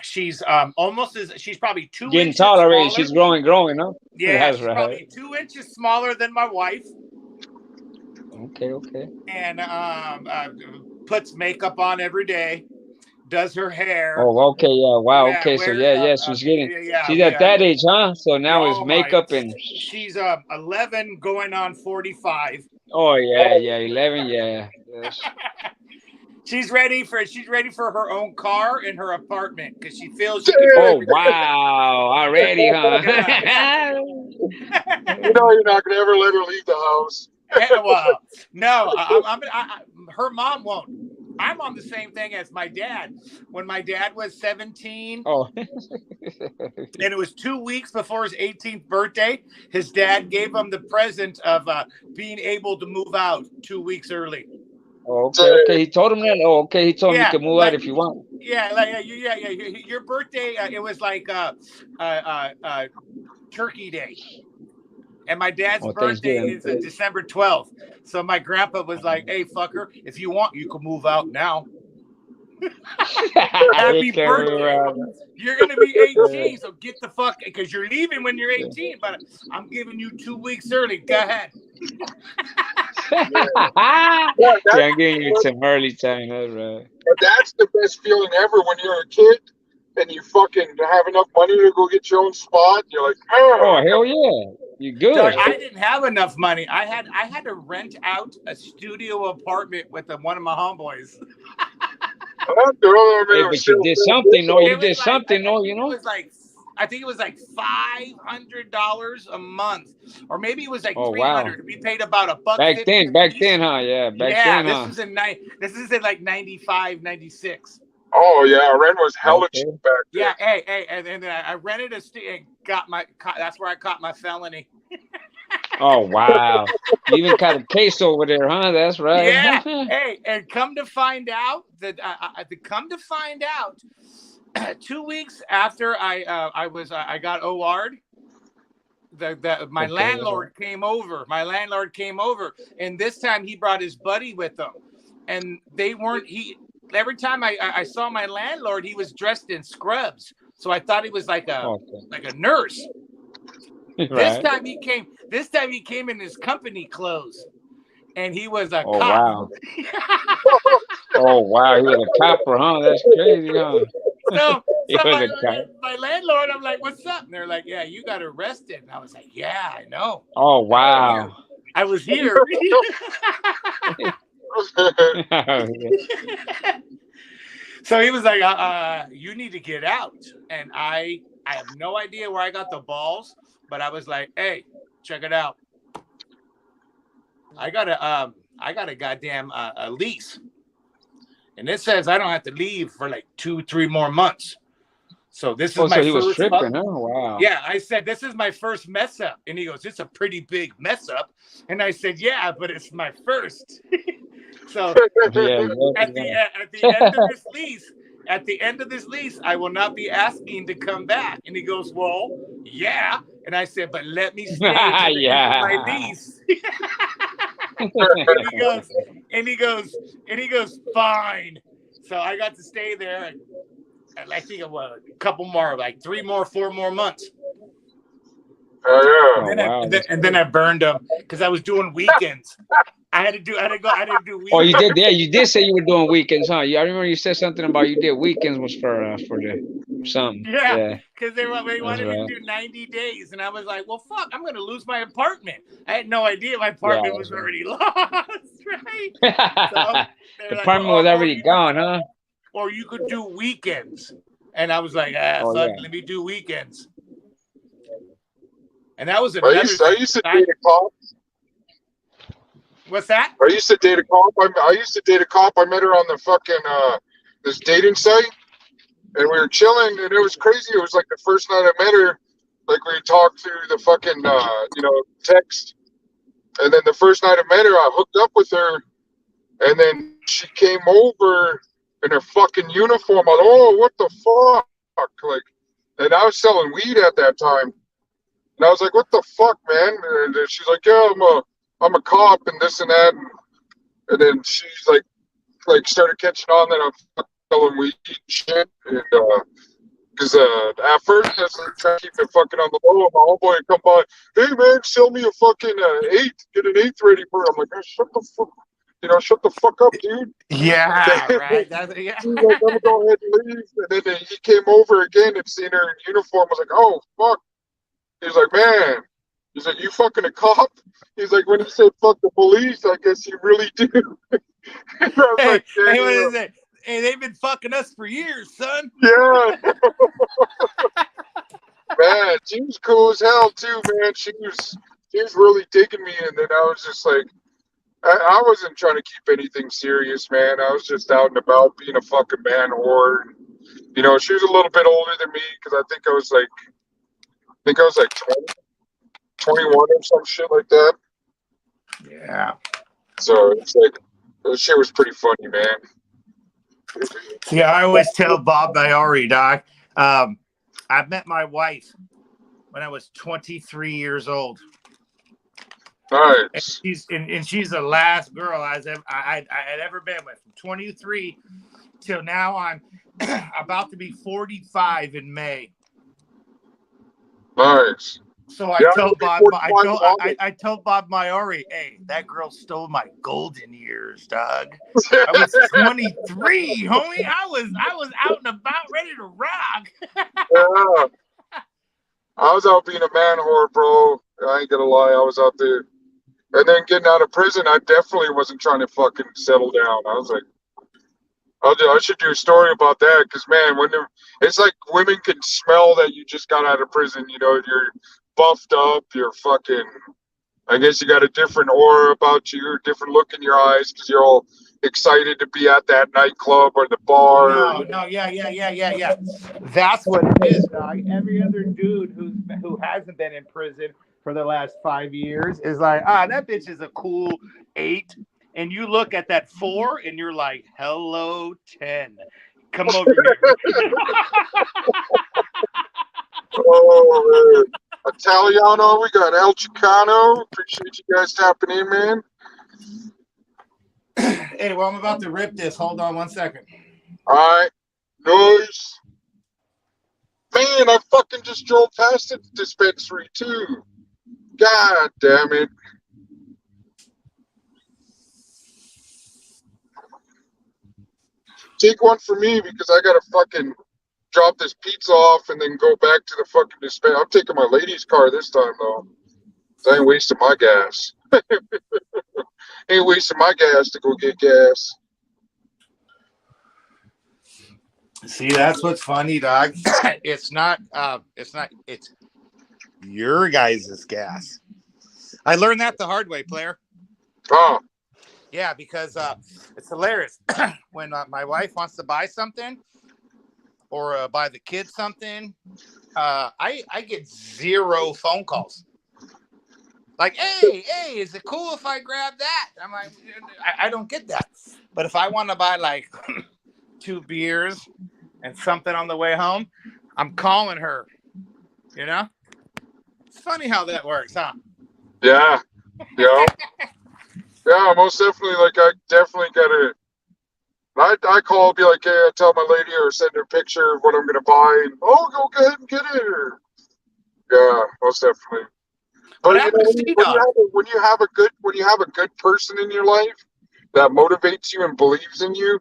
she's almost as she's probably 2 Getting inches taller already. smaller. She's growing, huh? Yeah, That's she's right. probably 2 inches smaller than my wife, Okay. and puts makeup on every day, does her hair. Oh, okay, yeah, wow, Yeah, okay, so wears yeah, she's at that age, huh? So now it's oh my, makeup and she's 11 going on 45. oh yeah, 11, yeah. Yes. She's ready for her own car in her apartment because she feels she can. Oh wow, already, huh? Yeah. You know you're not gonna ever let her leave the house. Well, no, her mom won't. I'm on the same thing as my dad. When my dad was 17, Oh, and it was 2 weeks before his 18th birthday, his dad gave him the present of being able to move out 2 weeks early. okay. He told him that. Oh, okay. He told him you Yeah, can move out if you want. Yeah, your birthday. It was like Turkey Day. And my dad's birthday is December 12th. So my grandpa was like, hey, fucker, if you want, you can move out now. Happy birthday. You're going to be 18, so get the fuck, because you're leaving when you're 18, but I'm giving you 2 weeks early. Go ahead. I'm giving you some early time. That's right. But that's the best feeling ever when you're a kid and you fucking have enough money to go get your own spot. You're like, oh hell yeah, you good. Doug, I didn't have enough money. I had to rent out a studio apartment with one of my homeboys. Hey, but you did something, no? You did something, no? You know? I think it was like $500 a month, or maybe it was like Oh, $300. wow. We paid about $1.50. Back then, huh? Yeah, then, this huh? this is in like 95, 96. Oh yeah, rent was hella cheap back then. Yeah, hey, and then I rented a and that's where I caught my felony. Oh wow! You even got a case over there, huh? That's right. Yeah. Hey, and come to find out, 2 weeks after I got OR'd, my landlord came over. My landlord came over, and this time he brought his buddy with him, and they weren't. Every time I saw my landlord, he was dressed in scrubs, so I thought he was like a nurse. Right. This time he came in his company clothes, and he was a cop. Wow. Oh wow, he was a copper, huh? That's crazy, huh? So my landlord, I'm like, "What's up?" And they're like, "Yeah, you got arrested." And I was like, "Yeah, I know." Oh wow. I was here. So he was like, you need to get out. And I have no idea where I got the balls, but I was like, hey, check it out. I got a goddamn lease. And it says I don't have to leave for like 2-3 more months. So this is my so he first was tripping, huh? Wow. Yeah, I said, this is my first mess up. And he goes, it's a pretty big mess up. And I said, yeah, but it's my first. So at the end of this lease, I will not be asking to come back. And he goes, well, yeah. And I said, but let me stay to the end of my lease. and he goes, fine. So I got to stay there. And I think a couple more, like 4 more months. Oh yeah. And then I burned them because I was doing weekends. I had to do weekends. Oh, you did? Yeah, you did say you were doing weekends, huh? I remember you said something about you did weekends was for the something. Yeah, because they wanted me to do 90 days, and I was like, well, fuck, I'm gonna lose my apartment. I had no idea my apartment was already lost, right? So the apartment was already gone, huh? Or you could do weekends, and I was like, let me do weekends. And that was another. I used to date a cop. What's that? I used to date a cop. I met her on the fucking this dating site, and we were chilling, and it was crazy. It was like the first night I met her. Like we talked through the fucking text, And then the first night I met her, I hooked up with her, and then she came over in her fucking uniform. I'm like, oh, what the fuck? Like, and I was selling weed at that time. And I was like, what the fuck, man? And then she's like, yeah, I'm a cop and this and that. And then she's like started catching on that I'm selling weed and shit. And, because at first I was like, trying to keep it fucking on the low. My homeboy would come by, hey man, sell me a fucking eighth, get an eighth ready for it. I'm like, oh, shut the fuck, shut the fuck up, dude. Yeah, right. Yeah. He's like, I'm gonna go ahead and leave. And then he came over again and seen her in uniform. I was like, oh fuck. He's like, man. He's like, you fucking a cop? He's like, when he said fuck the police, I guess you really do. I was Hey, like, hey, what damn. is it? Hey, they've been fucking us for years, son. Yeah. Man, she was cool as hell too, man. She was really digging me, and then I was just like, I wasn't trying to keep anything serious, man. I was just out and about being a fucking man whore. She was a little bit older than me because I think I was like 20, 21 or some shit like that. Yeah. So it's like, that shit was pretty funny, man. See, I always tell Bob Biori, Doc. I met my wife when I was 23 years old. Nice. And she's the last girl I had ever been with. From 23 till now, I'm about to be 45 in May. Nice. So I Yeah, told Bob, I'll be 45 I told Bob Biori, hey, that girl stole my golden years, dog. I was 23, homie. I was out and about, ready to rock. Yeah. I was out being a man whore, bro. I ain't gonna lie, I was out there. And then getting out of prison, I definitely wasn't trying to fucking settle down. I was like, I should do a story about that because, man, it's like women can smell that you just got out of prison. You're buffed up, you're fucking, I guess you got a different aura about you, a different look in your eyes because you're all excited to be at that nightclub or the bar. Yeah. That's what it is, dog. Every other dude who hasn't been in prison for the last 5 years is like, that bitch is a cool 8. And you look at that 4 and you're like, hello, 10. Come over here. Oh, man. Italiano, we got El Chicano. Appreciate you guys tapping in, man. Hey, well, I'm about to rip this. Hold on 1 second. All right. Nice. Man, I fucking just drove past the dispensary, too. God damn it. Take one for me because I gotta fucking drop this pizza off and then go back to the fucking dispensary. I'm taking my lady's car this time, though. I ain't wasting my gas. Ain't wasting my gas to go get gas. See, that's what's funny, dog. It's your guys' gas. I learned that the hard way, player. Oh. Yeah, because it's hilarious. When my wife wants to buy something or buy the kids something, I get 0 phone calls. Like, hey, is it cool if I grab that? I'm like, I don't get that. But if I want to buy like 2 beers and something on the way home, I'm calling her. It's funny how that works, huh? Yeah. Yeah. Yeah, most definitely. Like, I definitely gotta. I call, be like, hey, I tell my lady or send her a picture of what I'm gonna buy. And, go ahead and get it. Or, yeah, most definitely. But when you have a good person in your life that motivates you and believes in you,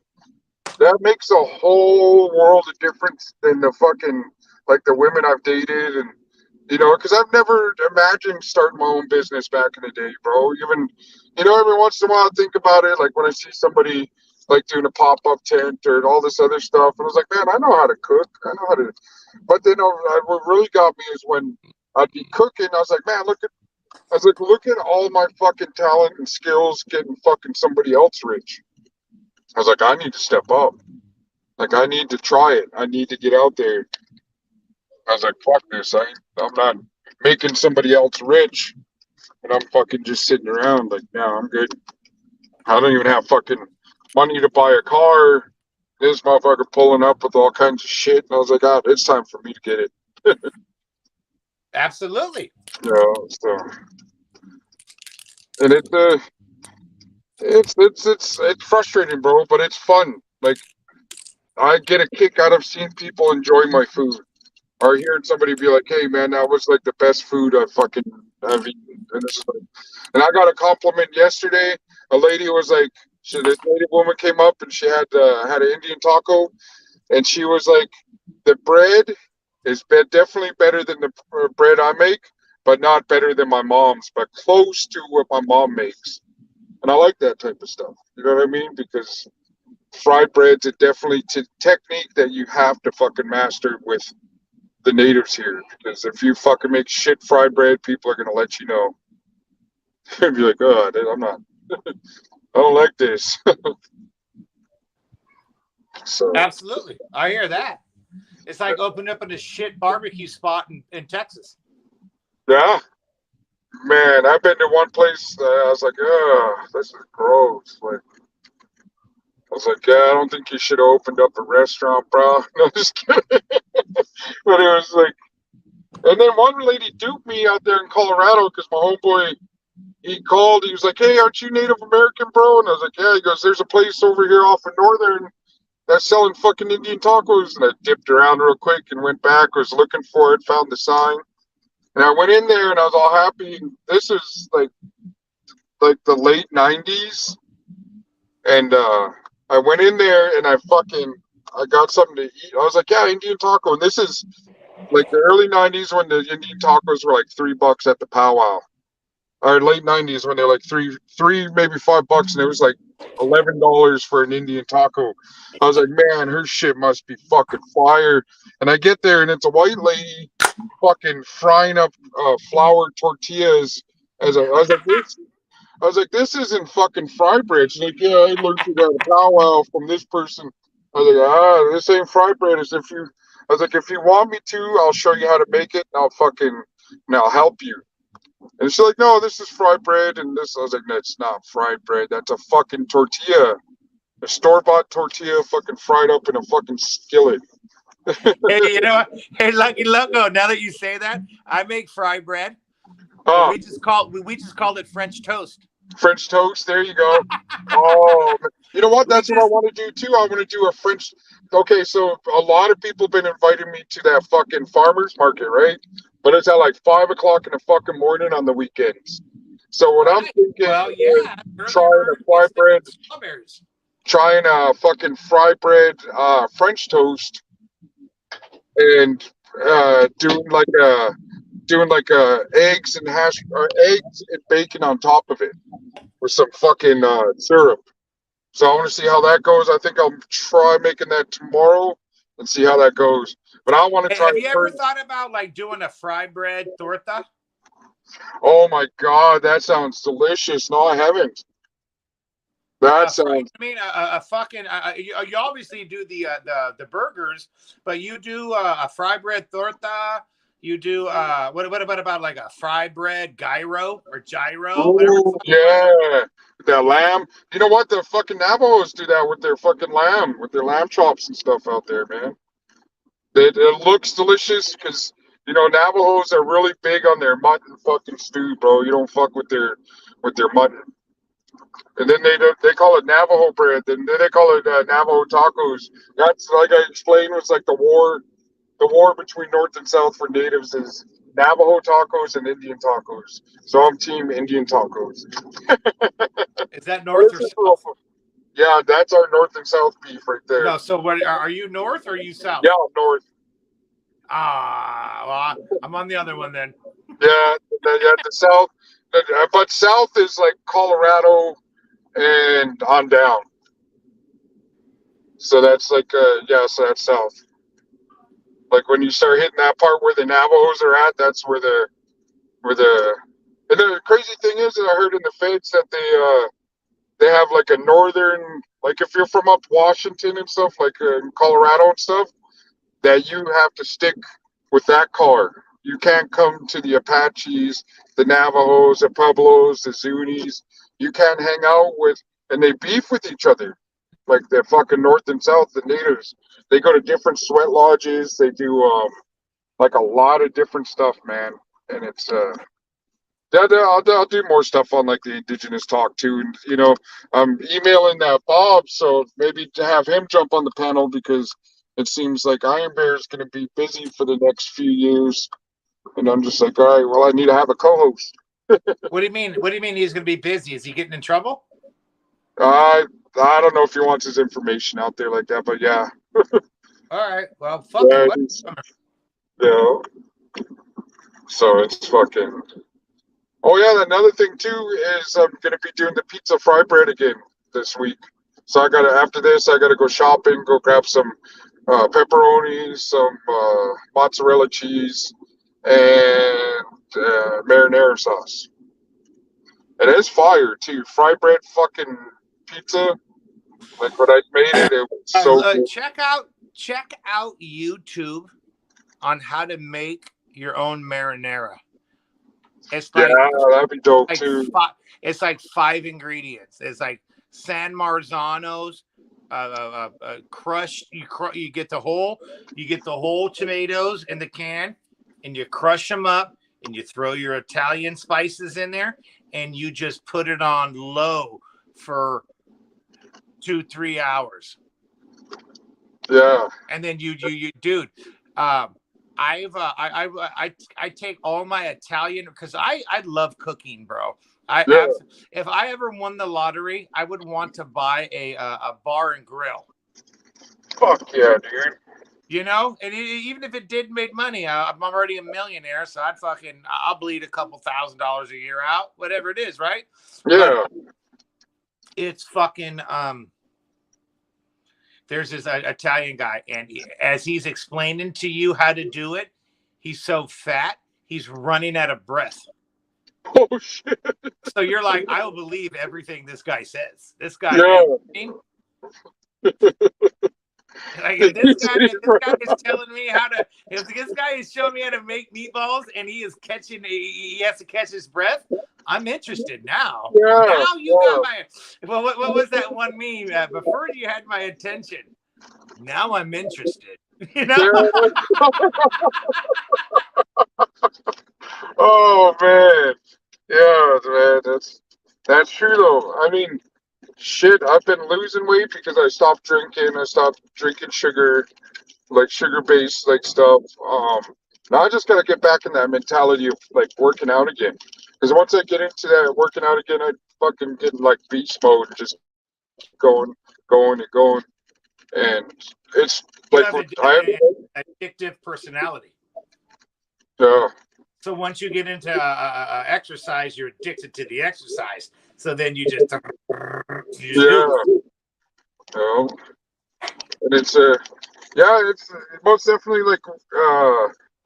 that makes a whole world of difference than the fucking like the women I've dated and because I've never imagined starting my own business back in the day, bro. Even every once in a while I think about it, like when I see somebody like doing a pop-up tent or all this other stuff, and I was like, man, I know how to cook, I know how to. But then what really got me is when I'd be cooking, I was like, man, look at all my fucking talent and skills getting fucking somebody else rich. I was like, I need to step up. Like, I need to try it. I need to get out there. I was like, fuck this. I'm not making somebody else rich. and I'm fucking just sitting around like, no, I'm good. I don't even have fucking money to buy a car. This motherfucker pulling up with all kinds of shit, and I was like, ah, it's time for me to get it. Absolutely. You know, so and it's frustrating, bro, but it's fun. Like I get a kick out of seeing people enjoy my food. Or hearing somebody be like, "Hey, man, that was like the best food I've eaten." And I got a compliment yesterday. A lady was like, this lady woman came up and she had an Indian taco, and she was like, "The bread is definitely better than the bread I make, but not better than my mom's, but close to what my mom makes." And I like that type of stuff. You know what I mean? Because fried bread's a definitely technique that you have to fucking master with the natives here, because if you fucking make shit fried bread, people are gonna let you know. And be like, oh, I'm not, I don't like this. So Absolutely. I hear that. It's like opening up in a shit barbecue spot in Texas. yeah, man, I've been to one place. I was like, oh, this is gross. Like, I was like, yeah, I don't think you should have opened up a restaurant, bro. No, just kidding. But it was like, and then one lady duped me out there in Colorado because my homeboy, he called. He was like, "Hey, aren't you Native American, bro?" And I was like, "Yeah." He goes, "There's a place over here off of Northern that's selling fucking Indian tacos." And I dipped around real quick and went back. Was looking for it, found the sign, and I went in there and I was all happy. This is like the late '90s, and I went in there and I got something to eat. I was like, "Yeah, Indian taco." And this is like the early '90s when the Indian tacos were like $3 at the powwow. Or late '90s when they're like three maybe $5, and it was like $11 for an Indian taco. I was like, man, her shit must be fucking fire. And I get there and it's a white lady fucking frying up flour tortillas. I was like, this isn't fucking fry bread. She's like, yeah, I learned it at a powwow from this person. I was like, this ain't fry bread. As if you, I was like, if you want me to, I'll show you how to make it, and I'll help you. And she's like, no, this is fried bread. And this, I was like, no, it's not fried bread. That's a fucking tortilla. A store-bought tortilla fucking fried up in a fucking skillet. Hey, you know what? Hey, Lucky Loco, now that you say that, I make fry bread. But Oh, we just called it French toast. French toast. There you go. Oh, you know what? We That's what I just want to do too. I want to do a French. Okay, so a lot of people been inviting me to that fucking farmers market, right? But it's at like 5 o'clock in the fucking morning on the weekends. So what I'm right. thinking Well, is yeah. Early trying a bird fry gets the bread, strawberries. trying a fucking fry bread, French toast, and doing like eggs and eggs and bacon on top of it with some fucking syrup. So I want to see how that goes. I think I'll try making that tomorrow and see how that goes. But I want to Hey, try have it you ever first. thought about like doing a fry bread torta? Oh my god, that sounds delicious. No, I haven't. That sounds. I mean, a fucking. You obviously do the burgers, but you do a fry bread torta. You do what about like a fry bread gyro or gyro, whatever the Ooh, fuck you want to. yeah, that lamb. You know what? The fucking Navajos do that with their fucking lamb, with their lamb chops and stuff out there, man. It looks delicious because Navajos are really big on their mutton fucking stew, bro. You don't fuck with their mutton. And then they call it Navajo bread. And then they call it Navajo tacos. That's like I explained was like the war between North and South for natives is Navajo tacos and Indian tacos. So I'm team Indian tacos. Is that But north it's or just real south? fun. Yeah, that's our North and South beef right there. No. So what are you north or are you south? Yeah, North. Well, I'm on the other one then. Yeah, the South. But South is like Colorado and on down. So that's like so that's South. Like when you start hitting that part where the Navajos are at, that's where the and the crazy thing is that I heard in the feds that they have like a northern, like if you're from up Washington and stuff, like in Colorado and stuff, that you have to stick with that car. you can't come to the Apaches, the Navajos, the Pueblos, the Zunis. You can't hang out with, and they beef with each other, like the fucking North and South, the natives. They go to different sweat lodges. They do like a lot of different stuff, man. And it's I'll do more stuff on like the indigenous talk too, and I'm emailing that Bob, so maybe to have him jump on the panel because it seems like Iron Bear is going to be busy for the next few years, and I'm just like, all right, well, I need to have a co-host. What do you mean? What do you mean he's going to be busy? Is he getting in trouble? I don't know if he wants his information out there like that, but yeah. All right. Well, fuck Yeah, him. so it's fucking. Oh yeah, another thing too is I'm gonna be doing the pizza fry bread again this week. So after this I gotta go shopping, go grab some pepperoni, some mozzarella cheese, and marinara sauce. And it's fire too. Fry bread fucking pizza. Like when I made it, it was so good. Check out YouTube on how to make your own marinara. It's like That'd be dope too. It's like 5 ingredients. It's like San Marzanos, crushed. You get the whole tomatoes in the can, and you crush them up, and you throw your Italian spices in there, and you just put it on low for 2-3 hours. Yeah. And then you dude. I take all my Italian because I love cooking, bro. If I ever won the lottery, I would want to buy a bar and grill. Fuck yeah, dude. And even if it did make money, I'm already a millionaire, so I'll bleed a couple $1,000s a year out, whatever it is, right? Yeah. But it's fucking there's this Italian guy, and as he's explaining to you how to do it, he's so fat, he's running out of breath. Oh, shit. So you're like, I will believe everything this guy says. This guy, like if this guy is telling me if this guy is showing me how to make meatballs and he has to catch his breath, I'm interested now. Now you got my. Well, what was that one meme? Before you had my attention. Now I'm interested. Oh man, yeah, man. That's true though. I mean, shit. I've been losing weight because I stopped drinking. I stopped drinking sugar, like sugar-based like stuff. Now I just gotta get back in that mentality of like working out again. Because once I get into that working out again, I fucking get in like beast mode, and just going, and going, and it's You like have an addictive personality. Yeah. So once you get into exercise, you're addicted to the exercise. So then you just do it. And it's it's most definitely like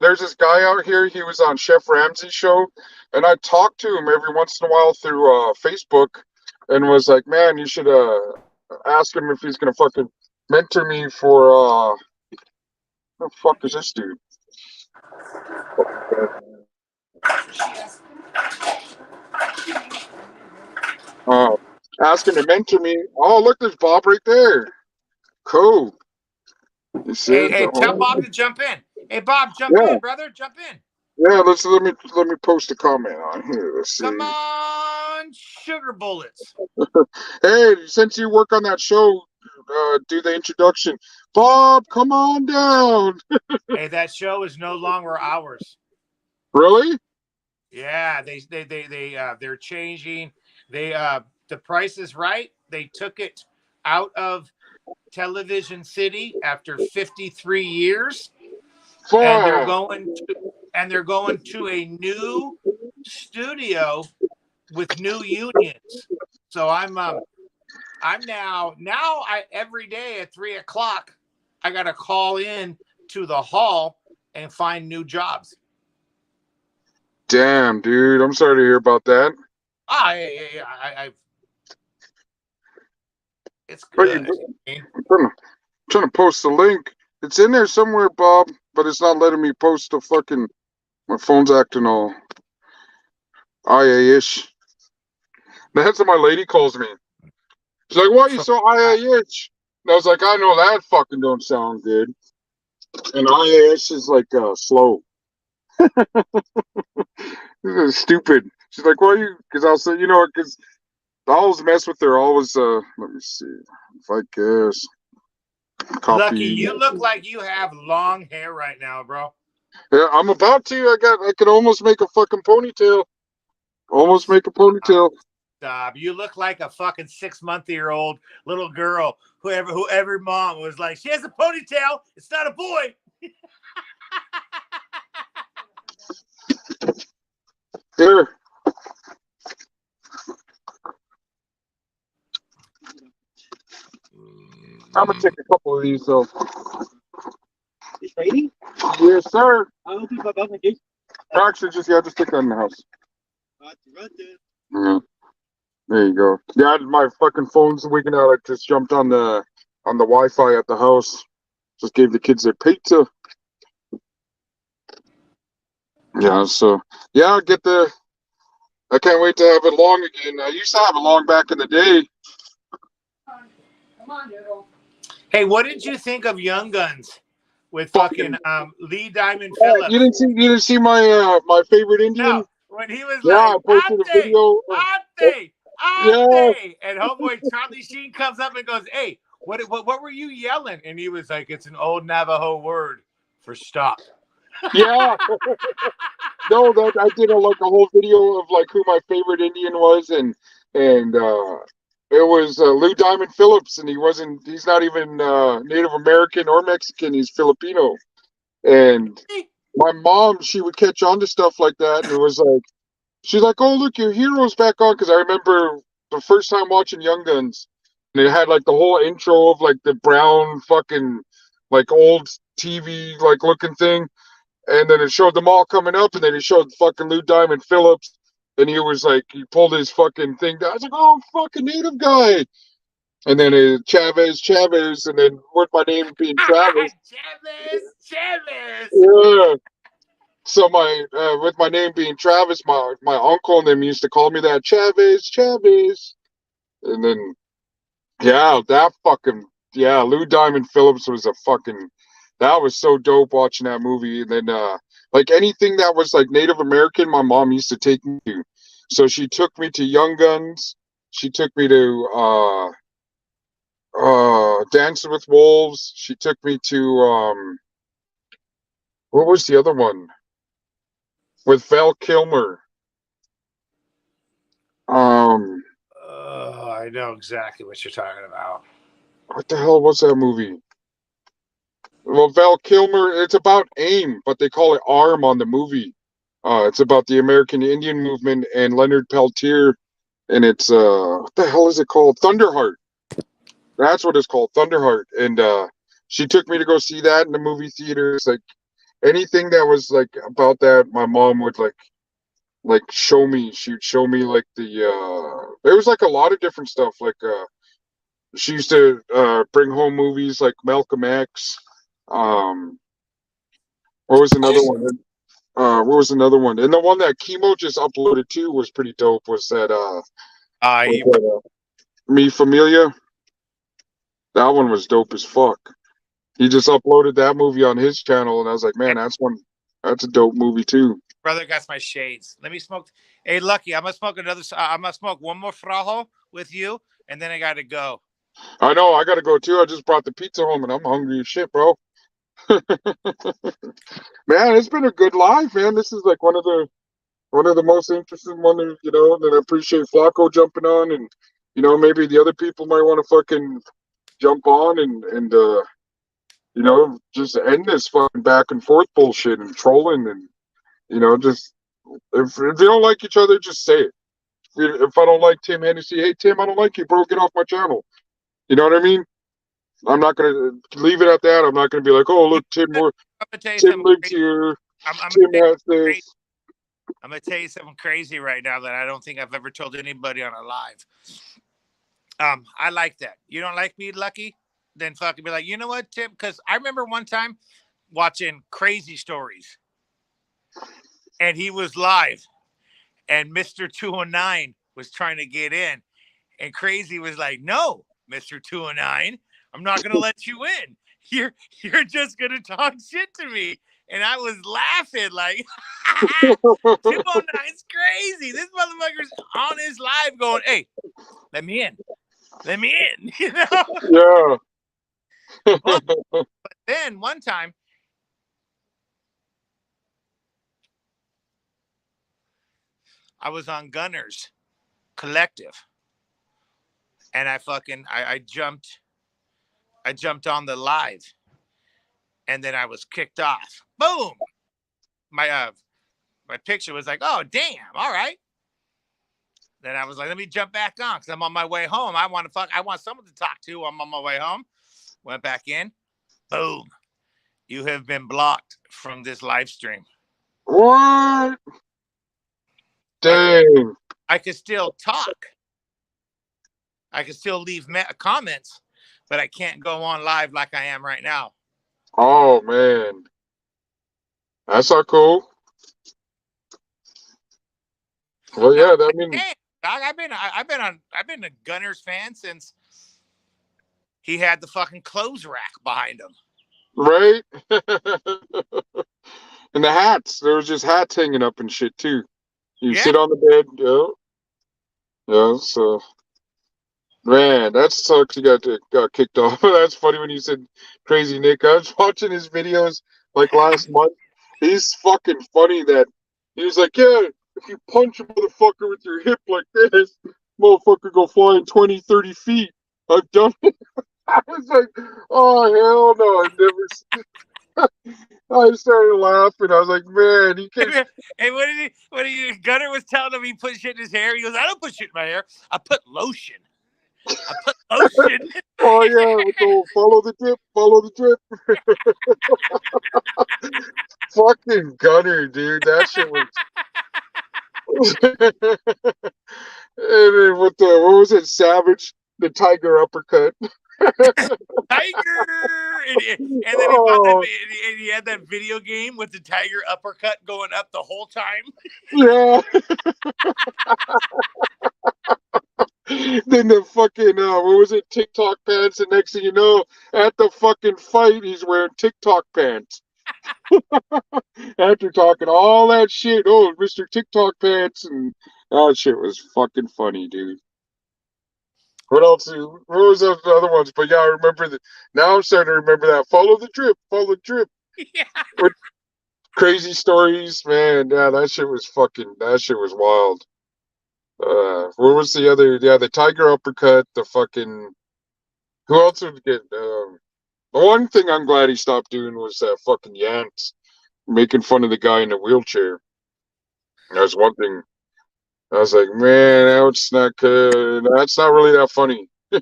there's this guy out here. He was on Chef Ramsay's show, and I talked to him every once in a while through Facebook, and was like, man, you should ask him if he's gonna fucking mentor me for what the fuck is this dude? Ask him to mentor me. Oh, look, there's Bob right there. Cool. Hey, tell Bob to jump in. Hey, Bob, jump in, brother. Jump in. Yeah, let me post a comment on here. Let's see. Come on, sugar bullets. Hey, since you work on that show, do the introduction. Bob, come on down. Hey, that show is no longer ours. Really? Yeah, they're changing. The Price is Right. They took it out of Television City after 53 years. And they're going to a new studio with new unions. So I'm now every day at 3:00 I gotta call in to the hall and find new jobs. Damn, dude, I'm sorry to hear about that. It's good. I'm trying to post the link. It's in there somewhere, Bob, but it's not letting me post the fucking My phone's acting all IA-ish. That's what my lady calls me. She's like, why are you so IA-ish? And I was like, I know that fucking don't sound good. And IA-ish is like slow. This is stupid. She's like, why are you? Because I'll say, because I always mess with her. Always, let me see. If I guess. Lucky, Copy. you look like you have long hair right now, bro. Yeah, I'm about to. I could almost make a fucking ponytail. Almost make a ponytail. Stop. You look like a fucking 6-month-old little girl. Whoever mom was like, she has a ponytail. It's not a boy. Here. I'm gonna take a couple of these though. It's raining? Yes, sir. I'll open my mouth again. Actually, just take that in the house. Right there. Yeah. There you go. Yeah, my fucking phone's wigging out. I just jumped on the Wi-Fi at the house. Just gave the kids their pizza. Yeah, so yeah, I can't wait to have it long again. I used to have it long back in the day. Come on, Noodle. Hey, what did you think of Young Guns with Fucking fucking Lee Diamond you Phillips? didn't see my favorite Indian? No, when he was Yeah, I like, posted a Ante, video. Ante, Yeah, Ante, and homeboy Charlie Sheen comes up and goes, hey, what were you yelling? And he was like, it's an old Navajo word for stop. yeah. No, that I did like a whole video of like who my favorite Indian was, and it was Lou Diamond Phillips, and he's not even Native American or Mexican. He's Filipino, and my mom, she would catch on to stuff like that, and it was like she's like, "Oh, look, your hero's back on," because I remember the first time watching Young Guns, and it had like the whole intro of like the brown fucking like old TV like looking thing. And then it showed them all coming up, and then he showed fucking Lou Diamond Phillips, and he was like, he pulled his fucking thing down. I was like, oh, fucking native guy. And then Chavez, and then with my name being Travis. Chavez. Yeah. So with my name being Travis, my uncle and them used to call me that Chavez. And then, Lou Diamond Phillips was that was so dope watching that movie. And then, like anything that was like Native American, my mom used to take me to. So she took me to Young Guns. She took me to Dancing with Wolves. She took me to what was the other one with Val Kilmer? Oh, I know exactly what you're talking about. What the hell was that movie? Well, Val Kilmer. It's about AIM, but they call it ARM on the movie. It's about the American Indian movement and Leonard Peltier, and it's what the hell is it called? Thunderheart. That's what it's called, Thunderheart. And she took me to go see that in the movie theaters. Like anything that was like about that, my mom would like show me. She'd show me like there was like a lot of different stuff. Like she used to bring home movies like Malcolm X. Um, what was another one? What was another one? And the one that Chemo just uploaded too was pretty dope. Was that Mi Familia? That one was dope as fuck. He just uploaded that movie on his channel, and I was like, man, that's a dope movie too. Brother got my shades. Let me smoke. Hey, Lucky, I'm gonna smoke I'm gonna smoke one more frajo with you, and then I gotta go. I know, I gotta go too. I just brought the pizza home, and I'm hungry as shit, bro. Man, it's been a good life, man. This is like one of the most interesting ones, and I appreciate Flacco jumping on, and maybe the other people might want to fucking jump on and just end this fucking back and forth bullshit and trolling and just if you don't like each other, just say it. If I don't like Tim Hennessy, hey Tim, I don't like you, bro. Get off my channel. You know what I mean? I'm not gonna leave it at that. I'm not gonna be like, oh look, Tim lives here. Tim has this. I'm gonna tell you something crazy right now that I don't think I've ever told anybody on a live. I like that. You don't like me, Lucky? Then fucking be like, you know what, Tim? Because I remember one time watching Crazy Stories. and he was live, and Mr. 209 was trying to get in, and Crazy was like, "No, Mr. 209, I'm not gonna let you in. You're just gonna talk shit to me." And I was laughing like 209's crazy. This motherfucker's on his live going, "Hey, let me in. Let me in." You know? Yeah. But then one time, I was on Gunners Collective, and I jumped on the live, and then I was kicked off. Boom. My picture was like, "Oh damn, all right." Then I was like, "Let me jump back on because I'm on my way home. I want someone to talk to. I'm on my way home." Went back in. Boom. You have been blocked from this live stream. What? I Dang. could still talk. I could still leave comments, but I can't go on live like I am right now. Oh man. That's not cool. Well, Now, yeah, I mean, hey, I've been a Gunners fan since he had the fucking clothes rack behind him. right? And the hats. There was just hats hanging up and shit too. You Yeah. sit on the bed, yeah. So man, that sucks. You got kicked off. That's funny when you said Crazy Nick. I was watching his videos like last month. He's fucking funny that he was like, yeah, if you punch a motherfucker with your hip like this, motherfucker go flying 20, 30 feet. I've done it. I was like, oh hell no, I've never. I started laughing. I was like, man, he can't. And what did he, Gunner was telling him he put shit in his hair. He goes, "I don't put shit in my hair. I put lotion. I put lotion." Oh yeah, with the follow the drip, follow the drip. Fucking Gunner, dude. That shit was. And then with the what was it, Savage, the Tiger uppercut. Tiger, and then he bought that, Oh and he had that video game with the tiger uppercut going up the whole time. yeah. Then the fucking what was it, TikTok pants, and next thing you know, at the fucking fight, he's wearing TikTok pants. After talking all that shit, oh, Mr. TikTok pants, and that shit was fucking funny, dude. What else? What was those other ones? But yeah, I remember that. Now I'm starting to remember that. Follow the drip, follow the drip. Yeah. With crazy stories, man. Yeah, that shit was fucking. That shit was wild. What was the other? Yeah, the tiger uppercut. The fucking. Who else would get? The one thing I'm glad he stopped doing was that fucking Yance making fun of the guy in the wheelchair. That's one thing. I was like, man, that's not good. That's not really that funny. You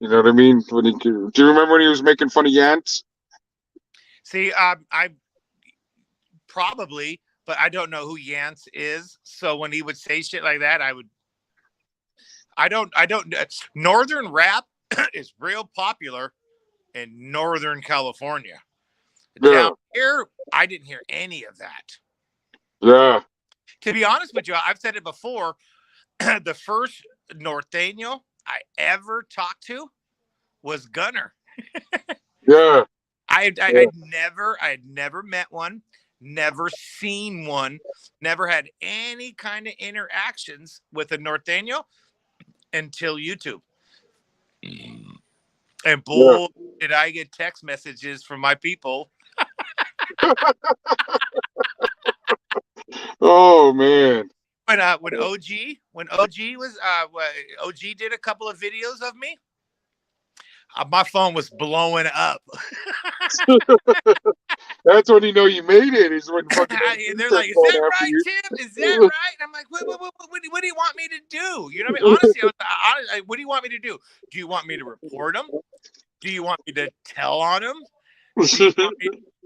know what I mean? Do you remember when he was making fun of Yance? See, I probably, but I don't know who Yance is. So when he would say shit like that, I don't. Northern rap is real popular in Northern California. Yeah, Down here, I didn't hear any of that. yeah, To be honest with you, I've said it before. The first Norteño I ever talked to was Gunner. yeah, yeah, I had never met one, never seen one, never had any kind of interactions with a Norteño until YouTube. And yeah. boy, did I get text messages from my people. Oh man. When OG was OG did a couple of videos of me, my phone was blowing up. That's when you know you made it. Is when fucking They're starts like, "Is going that after right, you. Tim? Is that right?" And I'm like, what do you want me to do? You know what I mean? Honestly, what do you want me to do? Do you want me to report them? Do you want me to tell on them? Do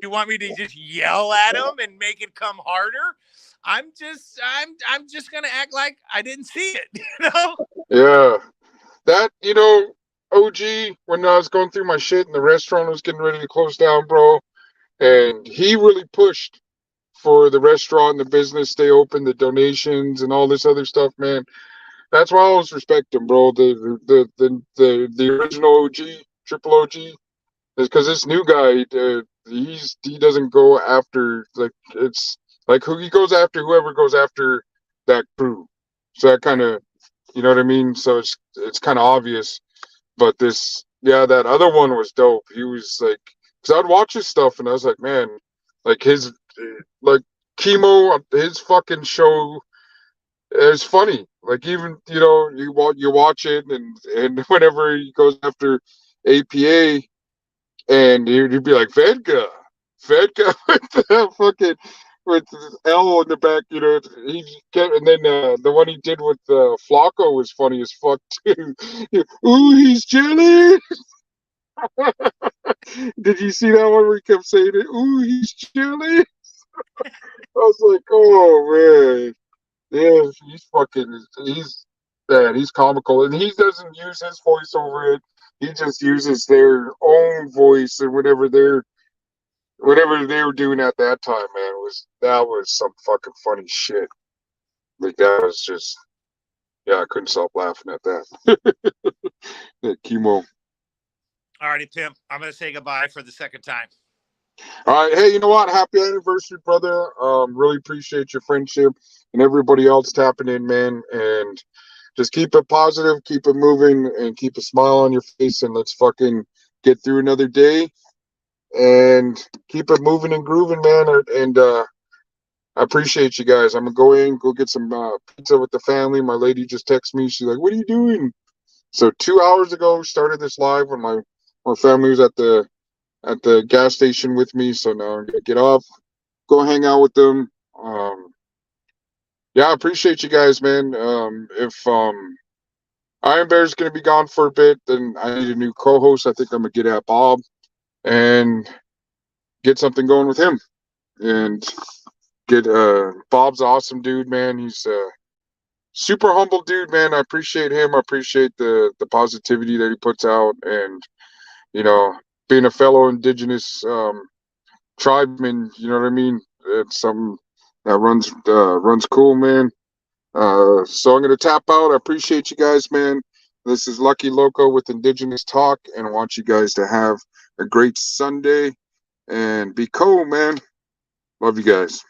you want me to just yell at them and make it come harder? I'm just gonna act like I didn't see it, you know? Yeah, that OG, when I was going through my shit and the restaurant was getting ready to close down, bro, and he really pushed for the restaurant and the business stay open, the donations and all this other stuff, man. That's why I always respect him, bro. The original OG, triple OG, is because this new guy, he doesn't go after, like, it's like who he goes after, whoever goes after that crew. So that kind of, you know what I mean. So it's kind of obvious. But this, yeah, that other one was dope. He was like, because I'd watch his stuff and I was like, man, like like chemo, his fucking show is funny. Like even you watch it and whenever he goes after APA and he'd be like Vedka with the fucking with the L in the back, he kept, and then the one he did with Flacco was funny as fuck too. Ooh, he's jelly. Did you see that one where he kept saying it? Ooh, he's chilly. I was like, oh man, yeah, he's man, he's comical, and he doesn't use his voice over it. He just uses their own voice and whatever they were doing at that time, man, that was some fucking funny shit. Like that was just, yeah, I couldn't stop laughing at that. That chemo. Alrighty, pimp. I'm gonna say goodbye for the second time. All right, hey, you know what? Happy anniversary, brother. Really appreciate your friendship and everybody else tapping in, man. And just keep it positive, keep it moving, and keep a smile on your face. And let's fucking get through another day and keep it moving and grooving, man. And I appreciate you guys. I'm gonna go in, go get some pizza with the family. My lady just texted me. She's like, "What are you doing?" So 2 hours ago, started this live when my family was at the gas station with me. So now I'm gonna get off, go hang out with them. Yeah, I appreciate you guys, man. If Iron Bear's gonna be gone for a bit, then I need a new co-host. I think I'm gonna get at Bob and get something going with him. And get Bob's awesome dude, man. He's super humble dude, man. I appreciate him. I appreciate the positivity that he puts out, and being a fellow Indigenous tribeman, you know what I mean? It's something that runs cool, man. So I'm gonna tap out. I appreciate you guys, man. This is Lucky Loco with Indigenous Talk, and I want you guys to have a great Sunday and be cool, man. Love you guys.